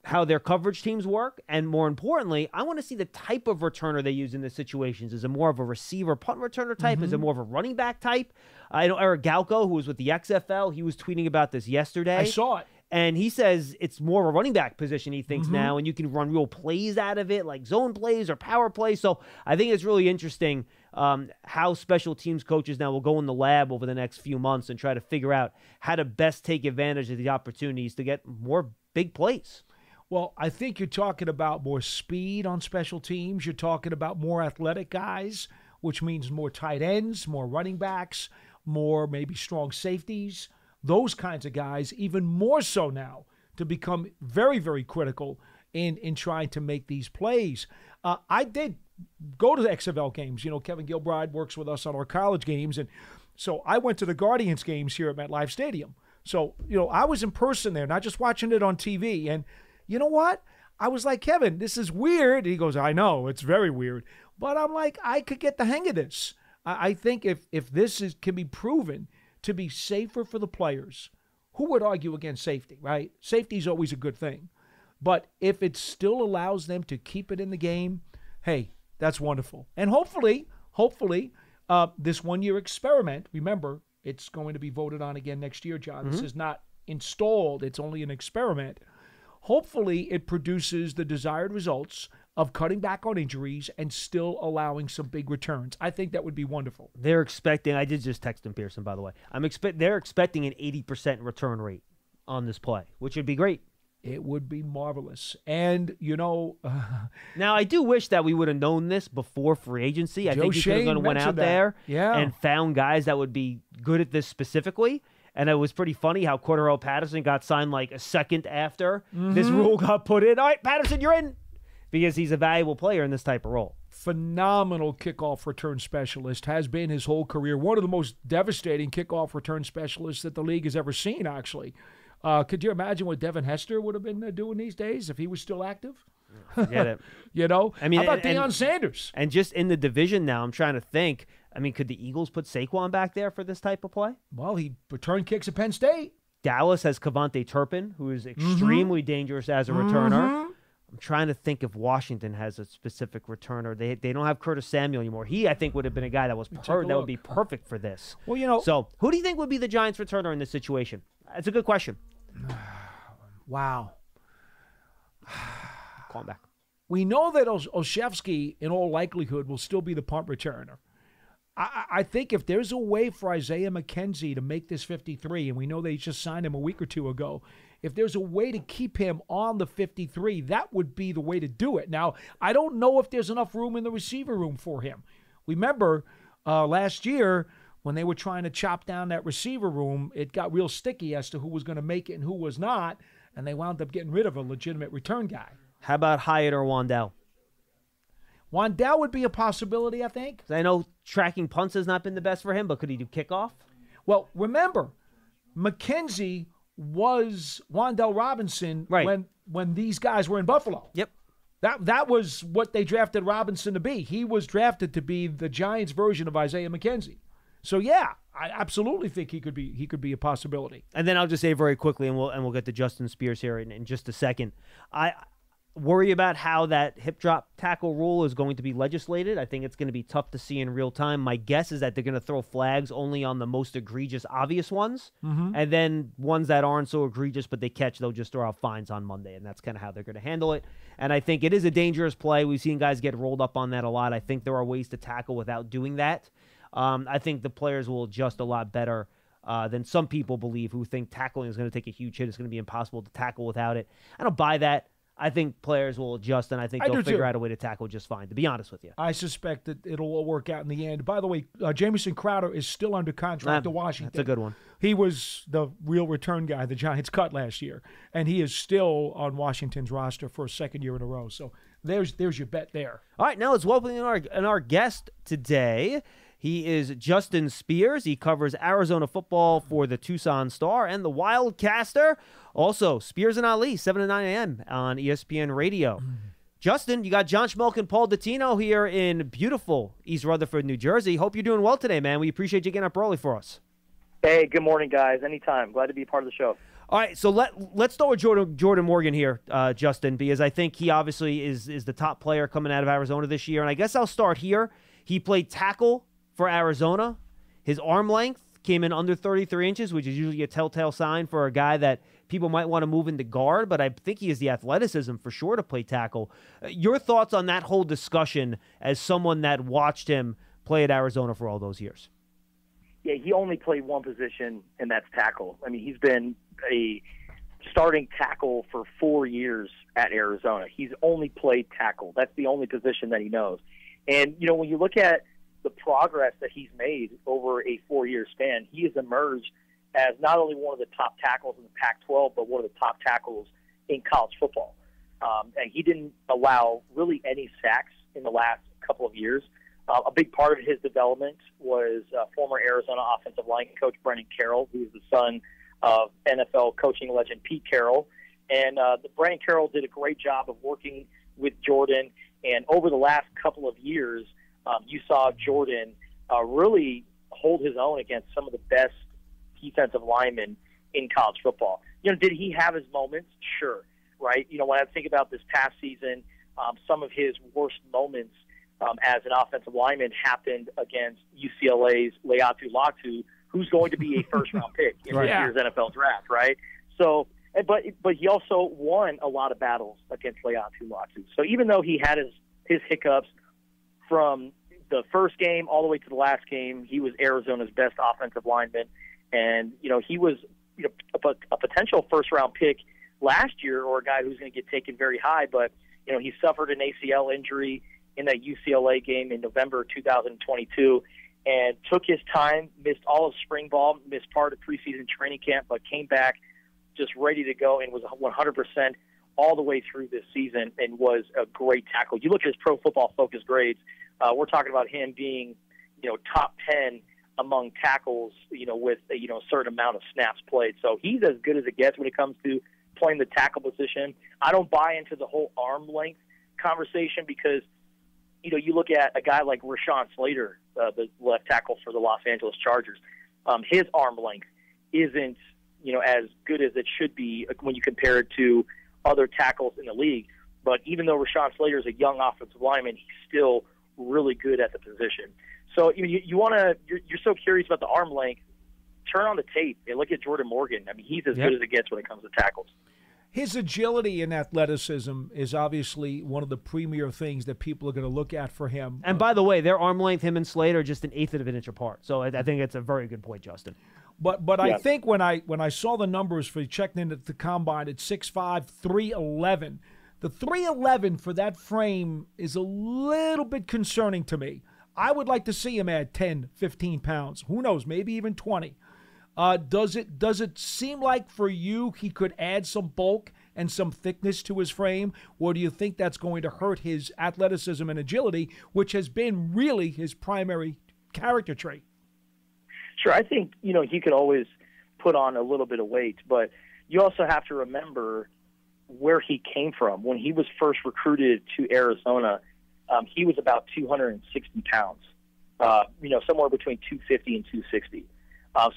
how their coverage teams work. And more importantly, I want to see the type of returner they use in the situations. Is it more of a receiver punt returner type? Is it more of a running back type? I know Eric Galko, who was with the XFL, he was tweeting about this yesterday. I saw it. And he says it's more of a running back position, he thinks now, and you can run real plays out of it, like zone plays or power plays. So I think it's really interesting how special teams coaches now will go in the lab over the next few months and try to figure out how to best take advantage of the opportunities to get more big plays. Well, I think you're talking about more speed on special teams. You're talking about more athletic guys, which means more tight ends, more running backs, more maybe strong safeties. Those kinds of guys, even more so now, to become very, very critical in trying to make these plays. I did go to the XFL games. Kevin Gilbride works with us on our college games, and so I went to the Guardians games here at MetLife Stadium. So, I was in person there, not just watching it on TV. And you know what? I was like, Kevin, this is weird. And he goes, I know, it's very weird. But I'm like, I could get the hang of this. I think if this can be proven to be safer for the players, who would argue against safety, right? Safety is always a good thing. But if it still allows them to keep it in the game, hey, that's wonderful. And hopefully, this one-year experiment, remember, it's going to be voted on again next year, John. This is not installed. It's only an experiment. Hopefully, it produces the desired results of cutting back on injuries and still allowing some big returns. I think that would be wonderful. They're expecting, I did just text him, Pearson, by the way. They're expecting an 80% return rate on this play, which would be great. It would be marvelous. And, now I do wish that we would have known this before free agency. I think he could have went out there and found guys that would be good at this specifically. And it was pretty funny how Cordarrelle Patterson got signed like a second after this rule got put in. All right, Patterson, you're in. Because he's a valuable player in this type of role. Phenomenal kickoff return specialist, has been his whole career. One of the most devastating kickoff return specialists that the league has ever seen, actually. Could you imagine what Devin Hester would have been doing these days if he was still active? Forget it. I mean, how about Deion Sanders? And just in the division now, I'm trying to think. I mean, could the Eagles put Saquon back there for this type of play? Well, he returned kicks at Penn State. Dallas has Kavonte Turpin, who is extremely dangerous as a returner. I'm trying to think if Washington has a specific returner. They don't have Curtis Samuel anymore. He, I think, would have been a guy that would be perfect for this. Well, So, who do you think would be the Giants' returner in this situation? That's a good question. Wow. Call him back. We know that Olszewski, in all likelihood, will still be the punt returner. I think if there's a way for Isaiah McKenzie to make this 53, and we know they just signed him a week or two ago, if there's a way to keep him on the 53, that would be the way to do it. Now, I don't know if there's enough room in the receiver room for him. Remember, last year, when they were trying to chop down that receiver room, it got real sticky as to who was going to make it and who was not, and they wound up getting rid of a legitimate return guy. How about Hyatt or Wandell? Wandell would be a possibility, I think. I know tracking punts has not been the best for him, but could he do kickoff? Well, remember, McKenzie was Wandell Robinson when these guys were in Buffalo. Yep. That was what they drafted Robinson to be. He was drafted to be the Giants' version of Isaiah McKenzie. So yeah, I absolutely think he could be a possibility. And then I'll just say very quickly, and we'll get to Justin Spears here in just a second. worry about how that hip drop tackle rule is going to be legislated. I think it's going to be tough to see in real time. My guess is that they're going to throw flags only on the most egregious, obvious ones. And then ones that aren't so egregious but they catch, they'll just throw out fines on Monday. And that's kind of how they're going to handle it. And I think it is a dangerous play. We've seen guys get rolled up on that a lot. I think there are ways to tackle without doing that. I think the players will adjust a lot better than some people believe, who think tackling is going to take a huge hit. It's going to be impossible to tackle without it. I don't buy that. I think players will adjust, and I think they'll figure out a way to tackle just fine, to be honest with you. I suspect that it'll all work out in the end. By the way, Jamison Crowder is still under contract to Washington. That's a good one. He was the real return guy the Giants cut last year, and he is still on Washington's roster for a second year in a row. So there's your bet there. All right, now let's welcome our guest today. He is Justin Spears. He covers Arizona football for the Tucson Star and the Wildcaster. Also, Spears and Ali, 7 to 9 a.m. on ESPN Radio. Justin, you got John Schmeelk and Paul Dottino here in beautiful East Rutherford, New Jersey. Hope you're doing well today, man. We appreciate you getting up early for us. Hey, good morning, guys. Anytime. Glad to be part of the show. All right, so let's start with Jordan Morgan here, Justin, because I think he obviously is the top player coming out of Arizona this year. And I guess I'll start here. He played tackle for Arizona. His arm length came in under 33 inches, which is usually a telltale sign for a guy that people might want to move into guard, but I think he has the athleticism for sure to play tackle. Your thoughts on that whole discussion as someone that watched him play at Arizona for all those years? Yeah, he only played one position, and that's tackle. I mean, he's been a starting tackle for 4 years at Arizona. He's only played tackle. That's the only position that he knows. And, you know, when you look at the progress that he's made over a 4-year span, he has emerged as not only one of the top tackles in the Pac-12, but one of the top tackles in college football. And he didn't allow really any sacks in the last couple of years. A big part of his development was former Arizona offensive line coach Brennan Carroll, who is the son of NFL coaching legend Pete Carroll. And Brennan Carroll did a great job of working with Jordan. And over the last couple of years, you saw Jordan really hold his own against some of the best defensive linemen in college football. You know, did he have his moments? Sure, right? You know, when I think about this past season, some of his worst moments as an offensive lineman happened against UCLA's Leatu Latu, who's going to be a first-round pick in this year's NFL draft, right? So, but he also won a lot of battles against Leatu Latu. So even though he had his hiccups from the first game all the way to the last game, he was Arizona's best offensive lineman. And, you know, he was a potential first-round pick last year, or a guy who's going to get taken very high. But, you know, he suffered an ACL injury in that UCLA game in November 2022 and took his time, missed all of spring ball, missed part of preseason training camp, but came back just ready to go and was 100% all the way through this season and was a great tackle. You look at his Pro Football Focus grades, we're talking about him being, you know, top 10 among tackles, you know, with a certain amount of snaps played. So he's as good as it gets when it comes to playing the tackle position. I don't buy into the whole arm length conversation because, you know, you look at a guy like Rashawn Slater, the left tackle for the Los Angeles Chargers. His arm length isn't, you know, as good as it should be when you compare it to other tackles in the league. But even though Rashawn Slater is a young offensive lineman, he's still really good at the position. So you're so curious about the arm length. Turn on the tape and look at Jordan Morgan. I mean, he's as good as it gets when it comes to tackles. His agility and athleticism is obviously one of the premier things that people are going to look at for him. And by the way, their arm length, him and Slater, are just an eighth of an inch apart. So I think it's a very good point, Justin. But I think when I saw the numbers for checking in at the combine at 6'5", 311, the 311 for that frame is a little bit concerning to me. I would like to see him add 10, 15 pounds. Who knows, maybe even 20. Does it seem like for you he could add some bulk and some thickness to his frame, or do you think that's going to hurt his athleticism and agility, which has been really his primary character trait? Sure, I think, you know, he could always put on a little bit of weight, but you also have to remember where he came from. When he was first recruited to Arizona, he was about 260 pounds, you know, somewhere between 250 and 260.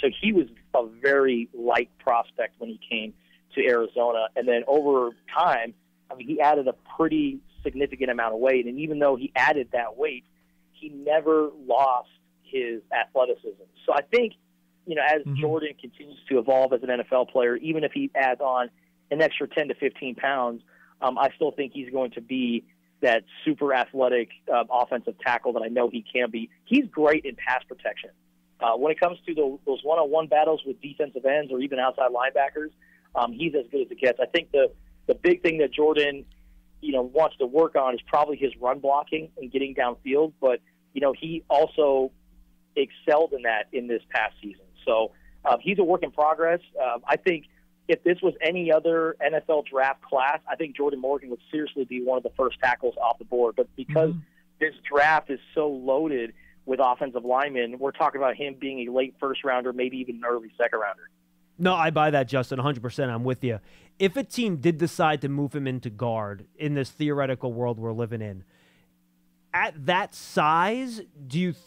So he was a very light prospect when he came to Arizona. And then over time, I mean, he added a pretty significant amount of weight, and even though he added that weight, he never lost his athleticism. So I think, as Jordan continues to evolve as an NFL player, even if he adds on an extra 10 to 15 pounds, I still think he's going to be that super athletic offensive tackle that I know he can be. He's great in pass protection. When it comes to those one-on-one battles with defensive ends or even outside linebackers, he's as good as it gets. I think the big thing that Jordan, wants to work on is probably his run blocking and getting downfield. But, he also excelled in that in this past season. So he's a work in progress. I think if this was any other NFL draft class, I think Jordan Morgan would seriously be one of the first tackles off the board. But because this draft is so loaded with offensive linemen, we're talking about him being a late first rounder, maybe even an early second rounder. No, I buy that, Justin, 100%. I'm with you. If a team did decide to move him into guard in this theoretical world we're living in, at that size,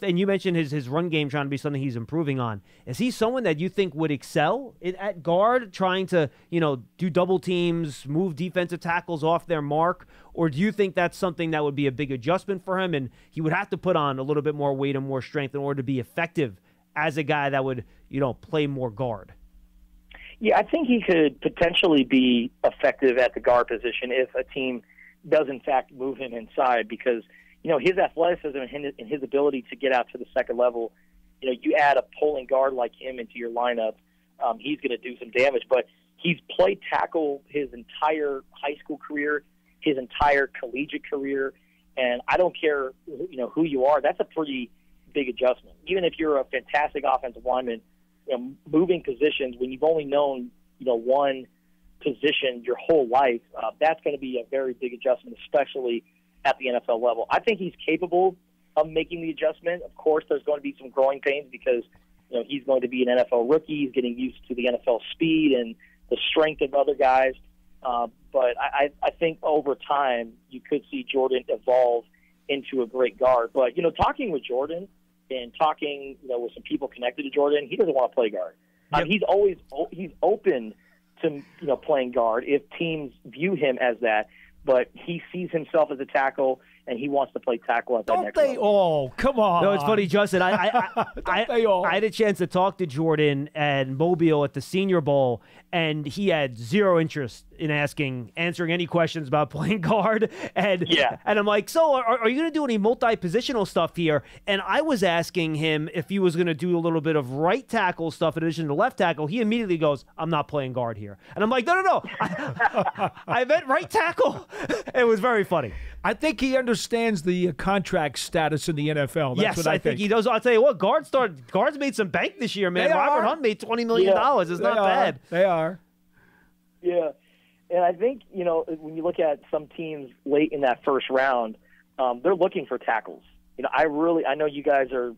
and you mentioned his run game trying to be something he's improving on. Is he someone that you think would excel at guard, trying to, do double teams, move defensive tackles off their mark? Or do you think that's something that would be a big adjustment for him and he would have to put on a little bit more weight and more strength in order to be effective as a guy that would, play more guard? Yeah, I think he could potentially be effective at the guard position if a team does, in fact, move him inside because, his athleticism and his ability to get out to the second level, you add a pulling guard like him into your lineup, he's going to do some damage. But he's played tackle his entire high school career, his entire collegiate career, and I don't care, who you are. That's a pretty big adjustment. Even if you're a fantastic offensive lineman, moving positions when you've only known, one position your whole life, that's going to be a very big adjustment, especially at the NFL level. I think he's capable of making the adjustment. Of course, there's going to be some growing pains because, he's going to be an NFL rookie. He's getting used to the NFL speed and the strength of other guys. But I think over time you could see Jordan evolve into a great guard. But, talking with Jordan and talking, with some people connected to Jordan, he doesn't want to play guard. Yep. He's open to, playing guard if teams view him as that. But he sees himself as a tackle, and he wants to play tackle at that next level. Don't they all? Come on. No, it's funny, Justin. I had a chance to talk to Jordan and Mobile at the Senior Bowl, and he had zero interest in answering any questions about playing guard. And I'm like, so are you going to do any multi-positional stuff here? And I was asking him if he was going to do a little bit of right tackle stuff in addition to left tackle. He immediately goes, I'm not playing guard here. And I'm like, no. I meant right tackle. It was very funny. I think he understands the contract status in the NFL. That's what I think he does. I'll tell you what, guards made some bank this year, man. Robert Hunt made $20 million. It's not bad. They are. Yeah. And I think, when you look at some teams late in that first round, they're looking for tackles. I know you guys are,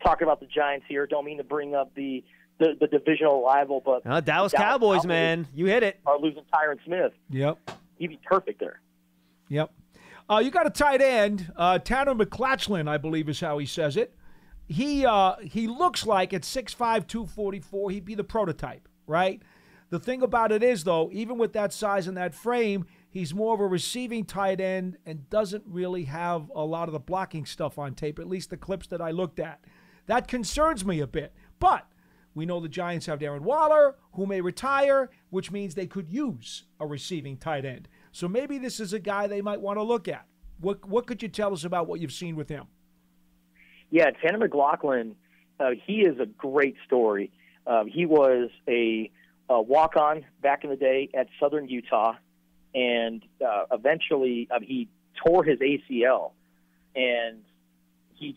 talking about the Giants here. Don't mean to bring up the divisional rival, but Dallas Cowboys, man. You hit it. Are losing Tyron Smith. Yep. He'd be perfect there. Yep. You got a tight end, Tanner McClatchlin, I believe is how he says it. He looks like at 6'5", 244, he'd be the prototype, right? The thing about it is, though, even with that size and that frame, he's more of a receiving tight end and doesn't really have a lot of the blocking stuff on tape, at least the clips that I looked at. That concerns me a bit. But we know the Giants have Darren Waller, who may retire, which means they could use a receiving tight end. So maybe this is a guy they might want to look at. What could you tell us about what you've seen with him? Yeah, Tanner McClatchlin, he is a great story. He was a walk-on back in the day at Southern Utah, and eventually he tore his ACL. And he,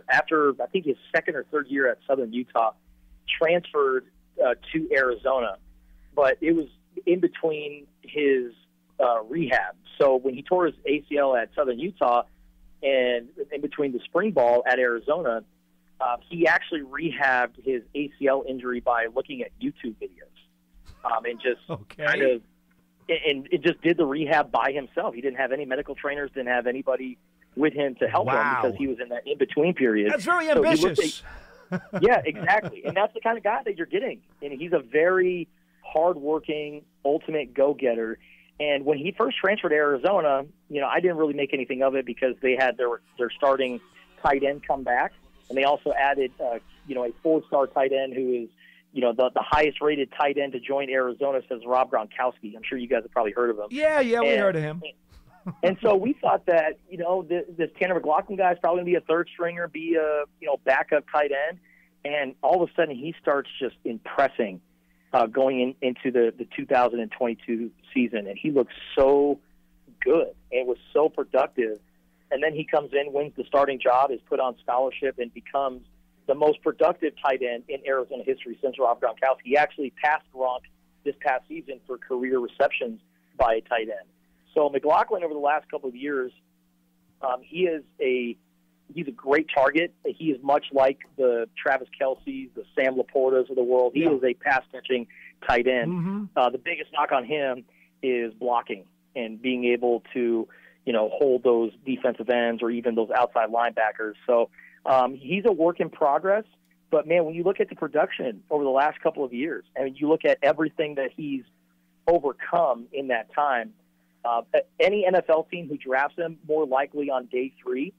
after I think his second or third year at Southern Utah, transferred to Arizona. But it was in between his rehab. So when he tore his ACL at Southern Utah and in between the spring ball at Arizona, he actually rehabbed his ACL injury by looking at YouTube videos and just kind of and it just did the rehab by himself. He didn't have any medical trainers, didn't have anybody with him to help him because he was in that in-between period. That's very ambitious. Yeah, exactly. And that's the kind of guy that you're getting. And he's a very hardworking, ultimate go-getter. And when he first transferred to Arizona, I didn't really make anything of it because they had their starting tight end come back, and they also added a 4-star tight end who is the highest rated tight end to join Arizona since Rob Gronkowski. I'm sure you guys have probably heard of him. Yeah, we heard of him. And so we thought that this Tanner McLaughlin guy is probably going to be a third stringer, be a backup tight end, and all of a sudden he starts just impressing going into the 2022 season, and he looks so good and was so productive. And then he comes in, wins the starting job, is put on scholarship, and becomes the most productive tight end in Arizona history since Rob Gronkowski. He actually passed Gronk this past season for career receptions by a tight end. So McLaughlin, over the last couple of years, he's a great target. He is much like the Travis Kelce's, the Sam Laportas of the world. He is a pass-catching tight end. Mm-hmm. The biggest knock on him is blocking and being able to, hold those defensive ends or even those outside linebackers. So he's a work in progress. But, man, when you look at the production over the last couple of years, and you look at everything that he's overcome in that time, any NFL team who drafts him more likely on day 3,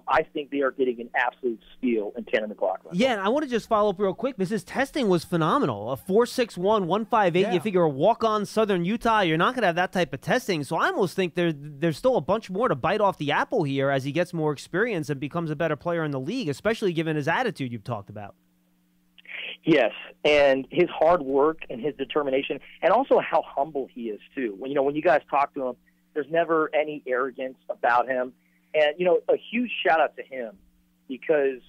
I think they are getting an absolute steal in Tanner McLaughlin. Yeah, and I want to just follow up real quick. His testing was phenomenal. A 4.61, 1.58. Yeah. You figure a walk-on Southern Utah, you're not going to have that type of testing. So I almost think there's still a bunch more to bite off the apple here as he gets more experience and becomes a better player in the league, especially given his attitude you've talked about. Yes, and his hard work and his determination, and also how humble he is, too. When you guys talk to him, there's never any arrogance about him. And, a huge shout-out to him because,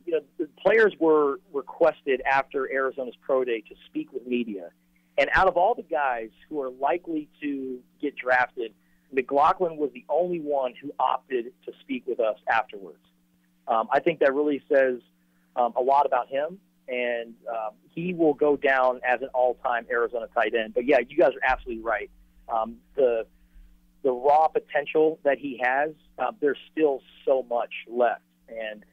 the players were requested after Arizona's Pro Day to speak with media. And out of all the guys who are likely to get drafted, McLaughlin was the only one who opted to speak with us afterwards. I think that really says a lot about him, and he will go down as an all-time Arizona tight end. But, yeah, you guys are absolutely right. The raw potential that he has, there's still so much left. And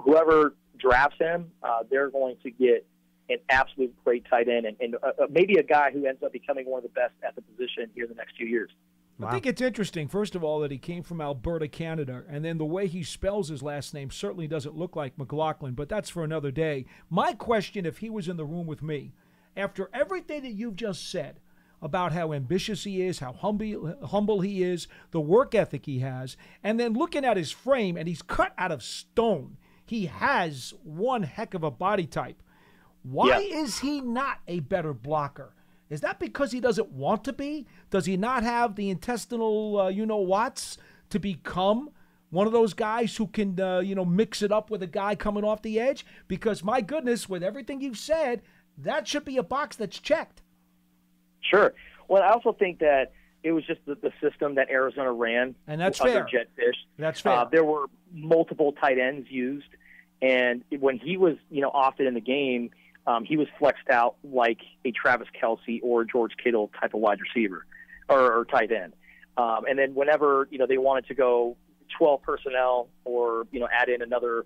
whoever drafts him, they're going to get an absolute great tight end and maybe a guy who ends up becoming one of the best at the position here in the next few years. Wow. I think it's interesting, first of all, that he came from Alberta, Canada, and then the way he spells his last name certainly doesn't look like McLaughlin, but that's for another day. My question, if he was in the room with me, after everything that you've just said, about how ambitious he is, how humble he is, the work ethic he has, and then looking at his frame, and he's cut out of stone. He has one heck of a body type. Why is he not a better blocker? Is that because he doesn't want to be? Does he not have the intestinal, whats to become one of those guys who can, mix it up with a guy coming off the edge? Because, my goodness, with everything you've said, that should be a box that's checked. Sure. Well, I also think that it was just the system that Arizona ran, and that's under fair. Jedd Fisch. That's fair. There were multiple tight ends used, and when he was, often in the game, he was flexed out like a Travis Kelce or George Kittle type of wide receiver or tight end. And then whenever they wanted to go 12 personnel or add in another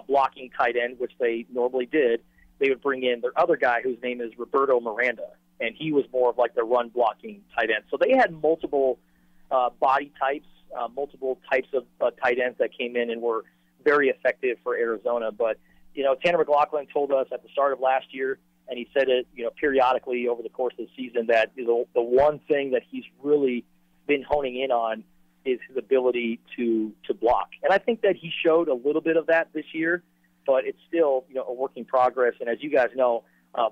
blocking tight end, which they normally did, they would bring in their other guy whose name is Roberto Miranda. And he was more of like the run-blocking tight end. So they had multiple body types, multiple types of tight ends that came in and were very effective for Arizona. But, Tanner McLaughlin told us at the start of last year, and he said it, periodically over the course of the season, that the one thing that he's really been honing in on is his ability to block. And I think that he showed a little bit of that this year, but it's still, a work in progress. And as you guys know,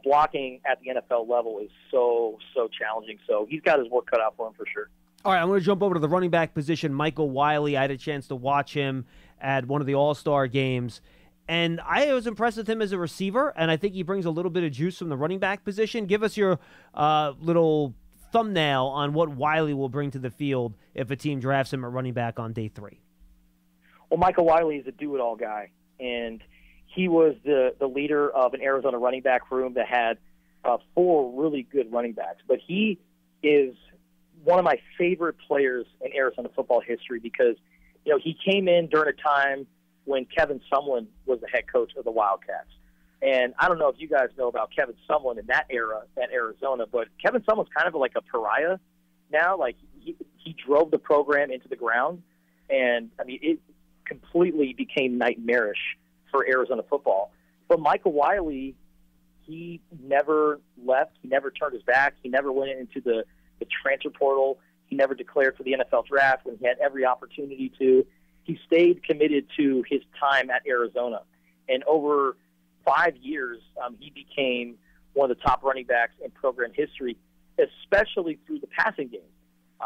blocking at the NFL level is so challenging. So he's got his work cut out for him for sure. All right, I'm going to jump over to the running back position. Michael Wiley, I had a chance to watch him at one of the All-Star games, and I was impressed with him as a receiver, and I think he brings a little bit of juice from the running back position. Give us your little thumbnail on what Wiley will bring to the field if a team drafts him at running back on day 3. Well, Michael Wiley is a do-it-all guy, and he was the leader of an Arizona running back room that had 4 really good running backs. But he is one of my favorite players in Arizona football history because, he came in during a time when Kevin Sumlin was the head coach of the Wildcats. And I don't know if you guys know about Kevin Sumlin in that era at Arizona, but Kevin Sumlin's kind of like a pariah now. Like he drove the program into the ground, and I mean it completely became nightmarish for Arizona football. But Michael Wiley, he never left. He never turned his back. He never went into the transfer portal. He never declared for the NFL draft when he had every opportunity to. He stayed committed to his time at Arizona. And over 5 years, he became one of the top running backs in program history, especially through the passing game.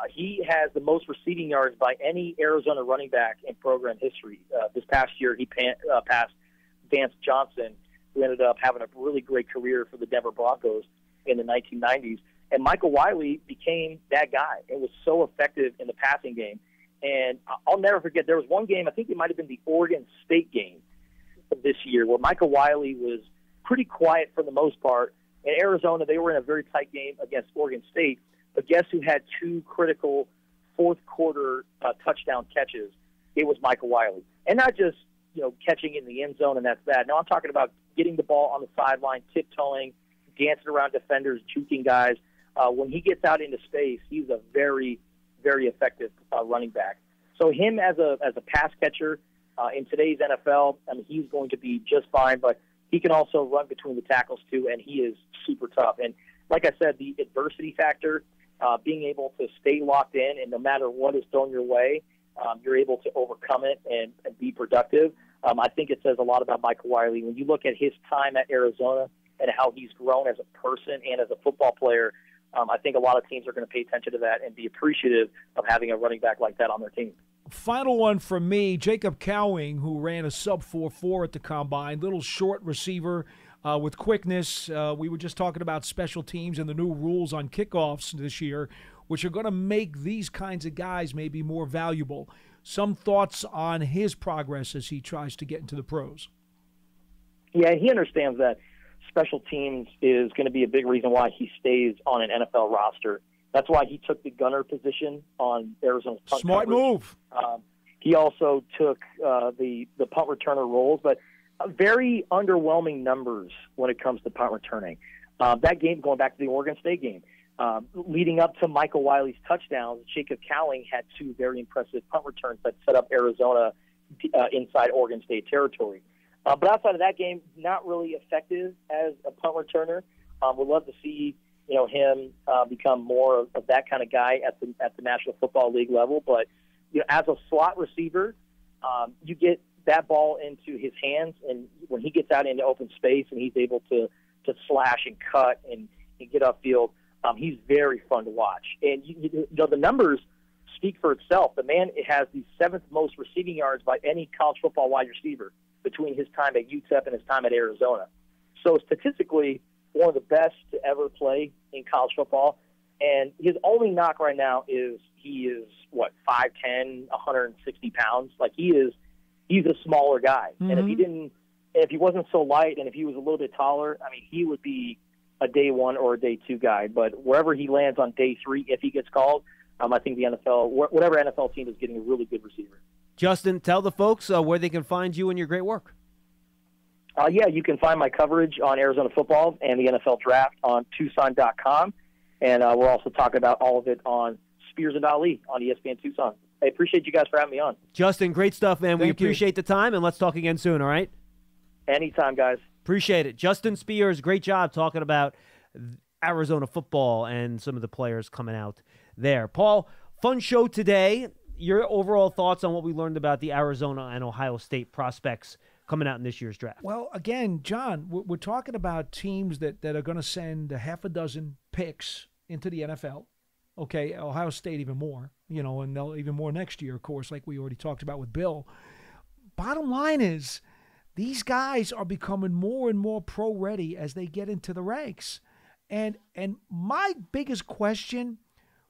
He has the most receiving yards by any Arizona running back in program history. This past year, he passed Vance Johnson, who ended up having a really great career for the Denver Broncos in the 1990s. And Michael Wiley became that guy. It was so effective in the passing game. And I'll never forget, there was one game, I think it might have been the Oregon State game this year, where Michael Wiley was pretty quiet for the most part. In Arizona, they were in a very tight game against Oregon State. But guess who had 2 critical fourth-quarter touchdown catches? It was Michael Wiley. And not just, catching in the end zone and that's that. No, I'm talking about getting the ball on the sideline, tiptoeing, dancing around defenders, juking guys. When he gets out into space, he's a very, very effective running back. So him as a pass catcher in today's NFL, I mean, he's going to be just fine, but he can also run between the tackles too, and he is super tough. And like I said, the adversity factor, being able to stay locked in, and no matter what is thrown your way, you're able to overcome it and be productive. I think it says a lot about Michael Wiley. When you look at his time at Arizona and how he's grown as a person and as a football player, I think a lot of teams are going to pay attention to that and be appreciative of having a running back like that on their team. Final one from me, Jacob Cowing, who ran a sub 4.4 at the Combine, little short receiver with quickness. We were just talking about special teams and the new rules on kickoffs this year, which are going to make these kinds of guys maybe more valuable. Some thoughts on his progress as he tries to get into the pros? Yeah, he understands that special teams is going to be a big reason why he stays on an NFL roster. That's why he took the gunner position on Arizona's punt Smart coverage. move. He also took the punt returner roles, but very underwhelming numbers when it comes to punt returning. That game, going back to the Oregon State game, leading up to Michael Wiley's touchdowns, Jacob Cowing had 2 very impressive punt returns that set up Arizona inside Oregon State territory. But outside of that game, not really effective as a punt returner. We'd love to see him become more of that kind of guy at the National Football League level. But as a slot receiver, you get that ball into his hands, and when he gets out into open space and he's able to slash and cut and get upfield, he's very fun to watch. And the numbers speak for itself. The man has the 7th most receiving yards by any college football wide receiver between his time at UTEP and his time at Arizona. So statistically, one of the best to ever play in college football. And his only knock right now is he is, 5'10", 160 pounds. Like he's a smaller guy. Mm-hmm. And if he wasn't so light and if he was a little bit taller, I mean, he would be a day 1 or a day 2 guy. But wherever he lands on day 3, if he gets called, I think the NFL, whatever NFL team is getting a really good receiver. Justin, tell the folks where they can find you and your great work. Yeah, you can find my coverage on Arizona football and the NFL draft on Tucson.com. And we're also talking about all of it on Spears and Ali on ESPN Tucson. I appreciate you guys for having me on. Justin, great stuff, man. We appreciate the time, and let's talk again soon, all right? Anytime, guys. Appreciate it. Justin Spears, great job talking about Arizona football and some of the players coming out there. Paul, fun show today. Your overall thoughts on what we learned about the Arizona and Ohio State prospects coming out in this year's draft? Well, again, John, we're talking about teams that are going to send a half a dozen picks into the NFL. Okay, Ohio State even more, and they'll even more next year, of course, like we already talked about with Bill. Bottom line is these guys are becoming more and more pro-ready as they get into the ranks. And my biggest question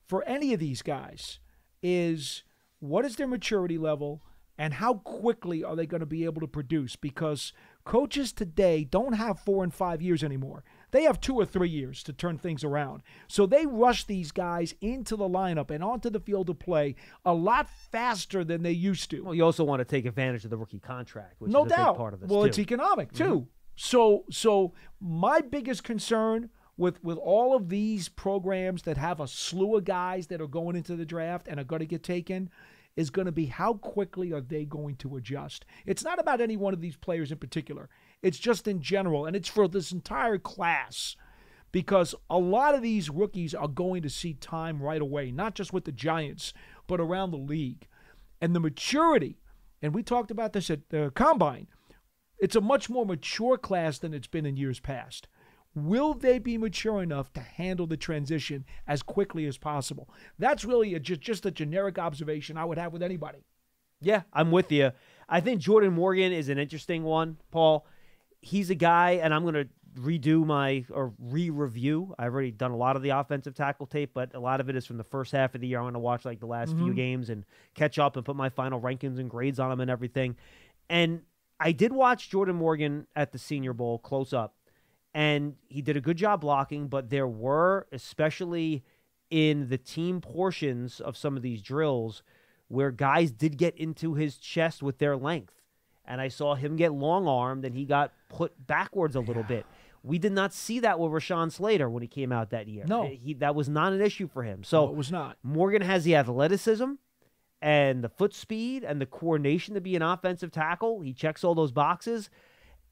for any of these guys is, what is their maturity level and how quickly are they going to be able to produce? Because coaches today don't have 4 and 5 years anymore. They have 2 or 3 years to turn things around. So they rush these guys into the lineup and onto the field of play a lot faster than they used to. Well, you also want to take advantage of the rookie contract, which no is a doubt. big part of this, well, too. It's economic, too. Mm-hmm. So my biggest concern with all of these programs that have a slew of guys that are going into the draft and are going to get taken, is going to be how quickly are they going to adjust. It's not about any one of these players in particular. It's just in general, and it's for this entire class, because a lot of these rookies are going to see time right away, not just with the Giants, but around the league. And the maturity, and we talked about this at the Combine, it's a much more mature class than it's been in years past. Will they be mature enough to handle the transition as quickly as possible? That's really just a generic observation I would have with anybody. Yeah, I'm with you. I think Jordan Morgan is an interesting one, Paul. He's a guy, and I'm going to re-review. I've already done a lot of the offensive tackle tape, but a lot of it is from the first half of the year. I'm going to watch like the last few games and catch up and put my final rankings and grades on them and everything. And I did watch Jordan Morgan at the Senior Bowl close up, and he did a good job blocking, but there were, especially in the team portions of some of these drills, where guys did get into his chest with their length. And I saw him get long-armed, and he got put backwards a little bit. We did not see that with Rashawn Slater when he came out that year. No. That was not an issue for him. So no, it was not. Morgan has the athleticism and the foot speed and the coordination to be an offensive tackle. He checks all those boxes.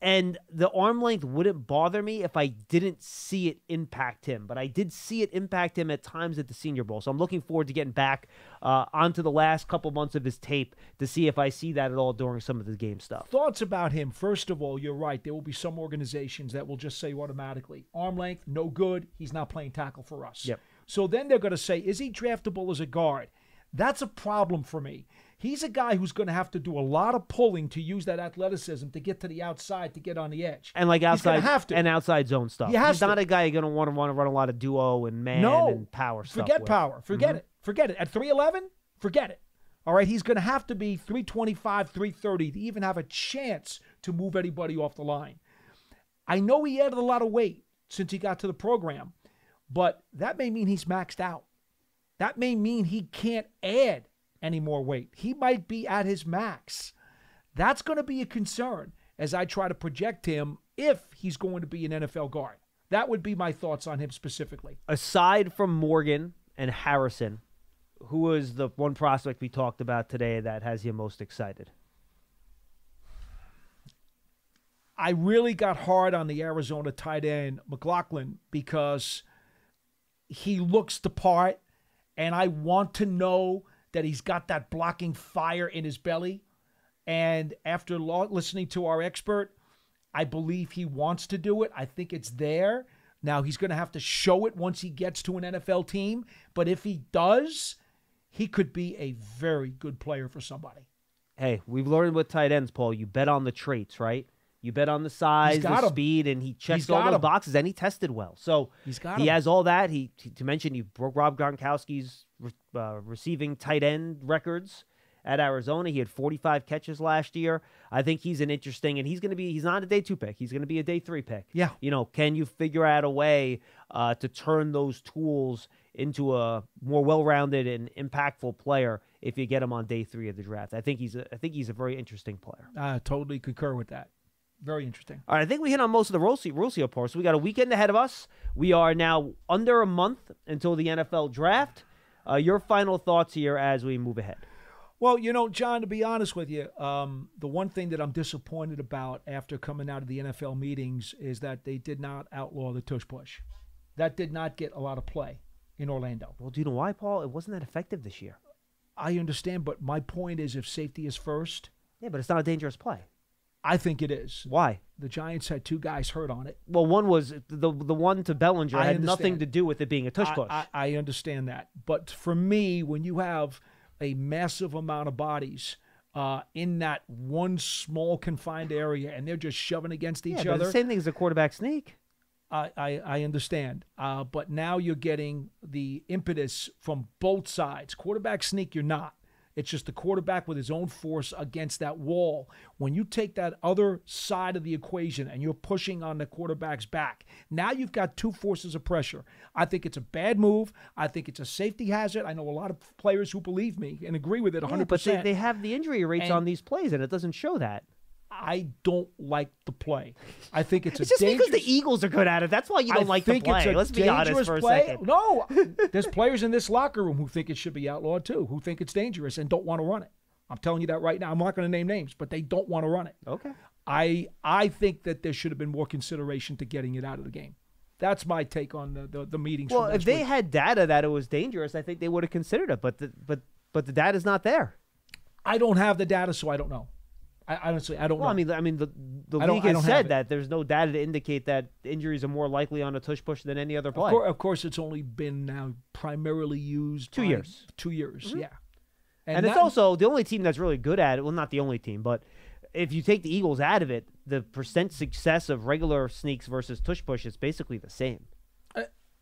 And the arm length wouldn't bother me if I didn't see it impact him. But I did see it impact him at times at the Senior Bowl. So I'm looking forward to getting back onto the last couple months of his tape to see if I see that at all during some of the game stuff. Thoughts about him. First of all, you're right. There will be some organizations that will just say automatically, arm length, no good. He's not playing tackle for us. Yep. So then they're going to say, is he draftable as a guard? That's a problem for me. He's a guy who's going to have to do a lot of pulling to use that athleticism to get to the outside, to get on the edge. And like outside, He's gonna have to. And outside zone stuff. He's not a guy you're going to want to run a lot of duo and man and power stuff. Forget power. Forget it. Forget it. At 3'11", forget it. All right, he's going to have to be 325, 330 to even have a chance to move anybody off the line. I know he added a lot of weight since he got to the program, but that may mean he's maxed out. That may mean he can't add any more weight. He might be at his max. That's going to be a concern as I try to project him if he's going to be an NFL guard. That would be my thoughts on him specifically. Aside from Morgan and Harrison, who is the one prospect we talked about today that has you most excited? I really got hard on the Arizona tight end, McLaughlin, because he looks the part, and I want to know that he's got that blocking fire in his belly. And after listening to our expert, I believe he wants to do it. I think it's there. Now, he's going to have to show it once he gets to an NFL team. But if he does, he could be a very good player for somebody. Hey, we've learned with tight ends, Paul, you bet on the traits, right? You bet on the size, the speed, and he checks all those boxes, and he tested well. So he has all that. To mention, he broke Rob Gronkowski's receiving tight end records at Arizona. He had 45 catches last year. I think he's an interesting, and he's not a day 2 pick. He's going to be a day 3 pick. Yeah. Can you figure out a way to turn those tools into a more well-rounded and impactful player if you get him on day 3 of the draft? I think he's a very interesting player. I totally concur with that. Very interesting. All right, I think we hit on most of the Rusio parts. So we got a weekend ahead of us. We are now under a month until the NFL draft. Your final thoughts here as we move ahead. Well, John, to be honest with you, the one thing that I'm disappointed about after coming out of the NFL meetings is that they did not outlaw the tush push. That did not get a lot of play in Orlando. Well, do you know why, Paul? It wasn't that effective this year. I understand, but my point is if safety is first. Yeah, but it's not a dangerous play. I think it is. Why? The Giants had 2 guys hurt on it. Well, one was the one to Bellinger had nothing to do with it being a tush push. I understand that. But for me, when you have a massive amount of bodies in that one small confined area and they're just shoving against each other. But the same thing as a quarterback sneak. I understand. But now you're getting the impetus from both sides. Quarterback sneak, you're not. It's just the quarterback with his own force against that wall. When you take that other side of the equation and you're pushing on the quarterback's back, now you've got 2 forces of pressure. I think it's a bad move. I think it's a safety hazard. I know a lot of players who believe me and agree with it 100%. But they have the injury rates on these plays, and it doesn't show that. I don't like the play. I think it's just because the Eagles are good at it. That's why you don't like the play. Let's be honest for a second. No, there's players in this locker room who think it should be outlawed too, who think it's dangerous and don't want to run it. I'm telling you that right now. I'm not going to name names, but they don't want to run it. Okay. I think that there should have been more consideration to getting it out of the game. That's my take on the meetings. Well, if they had data that it was dangerous, I think they would have considered it. But the data's not there. I don't have the data, so I don't know. I honestly don't know. I mean, the league has said that there's no data to indicate that injuries are more likely on a tush push than any other play. Of course, it's only been now primarily used 2 years. 2 years, mm-hmm. Yeah. And it's also the only team that's really good at it. Well, not the only team, but if you take the Eagles out of it, the percent success of regular sneaks versus tush push is basically the same.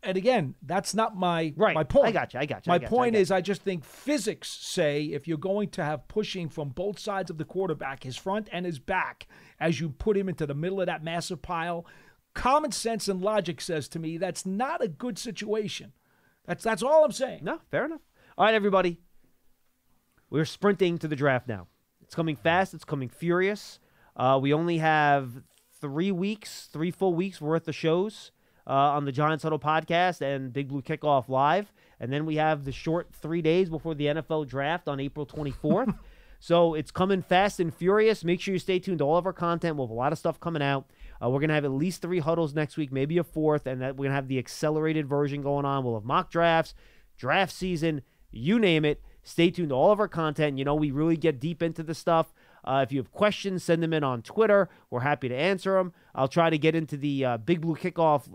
And again, that's not my point. I got you. My point is I just think physics say if you're going to have pushing from both sides of the quarterback, his front and his back, as you put him into the middle of that massive pile, common sense and logic says to me that's not a good situation. That's all I'm saying. No, fair enough. All right, everybody. We're sprinting to the draft now. It's coming fast. It's coming furious. We only have 3 full weeks worth of shows on the Giants Huddle podcast and Big Blue Kickoff Live. And then we have the short 3 days before the NFL draft on April 24th. So it's coming fast and furious. Make sure you stay tuned to all of our content. We'll have a lot of stuff coming out. We're going to have at least 3 huddles next week, maybe a 4th, and we're going to have the accelerated version going on. We'll have mock drafts, draft season, you name it. Stay tuned to all of our content. You know, we really get deep into the stuff. If you have questions, send them in on Twitter. We're happy to answer them. I'll try to get into the Big Blue Kickoff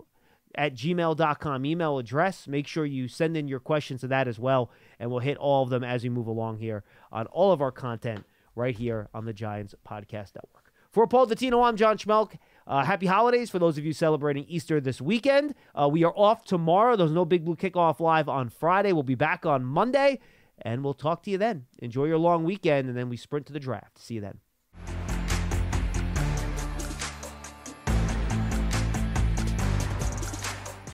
at gmail.com email address. Make sure you send in your questions to that as well, and we'll hit all of them as we move along here on all of our content right here on the Giants Podcast Network. For Paul Dottino, I'm John Schmeelk. Happy holidays for those of you celebrating Easter this weekend. We are off tomorrow. There's no Big Blue Kickoff Live on Friday. We'll be back on Monday, and we'll talk to you then. Enjoy your long weekend, and then we sprint to the draft. See you then.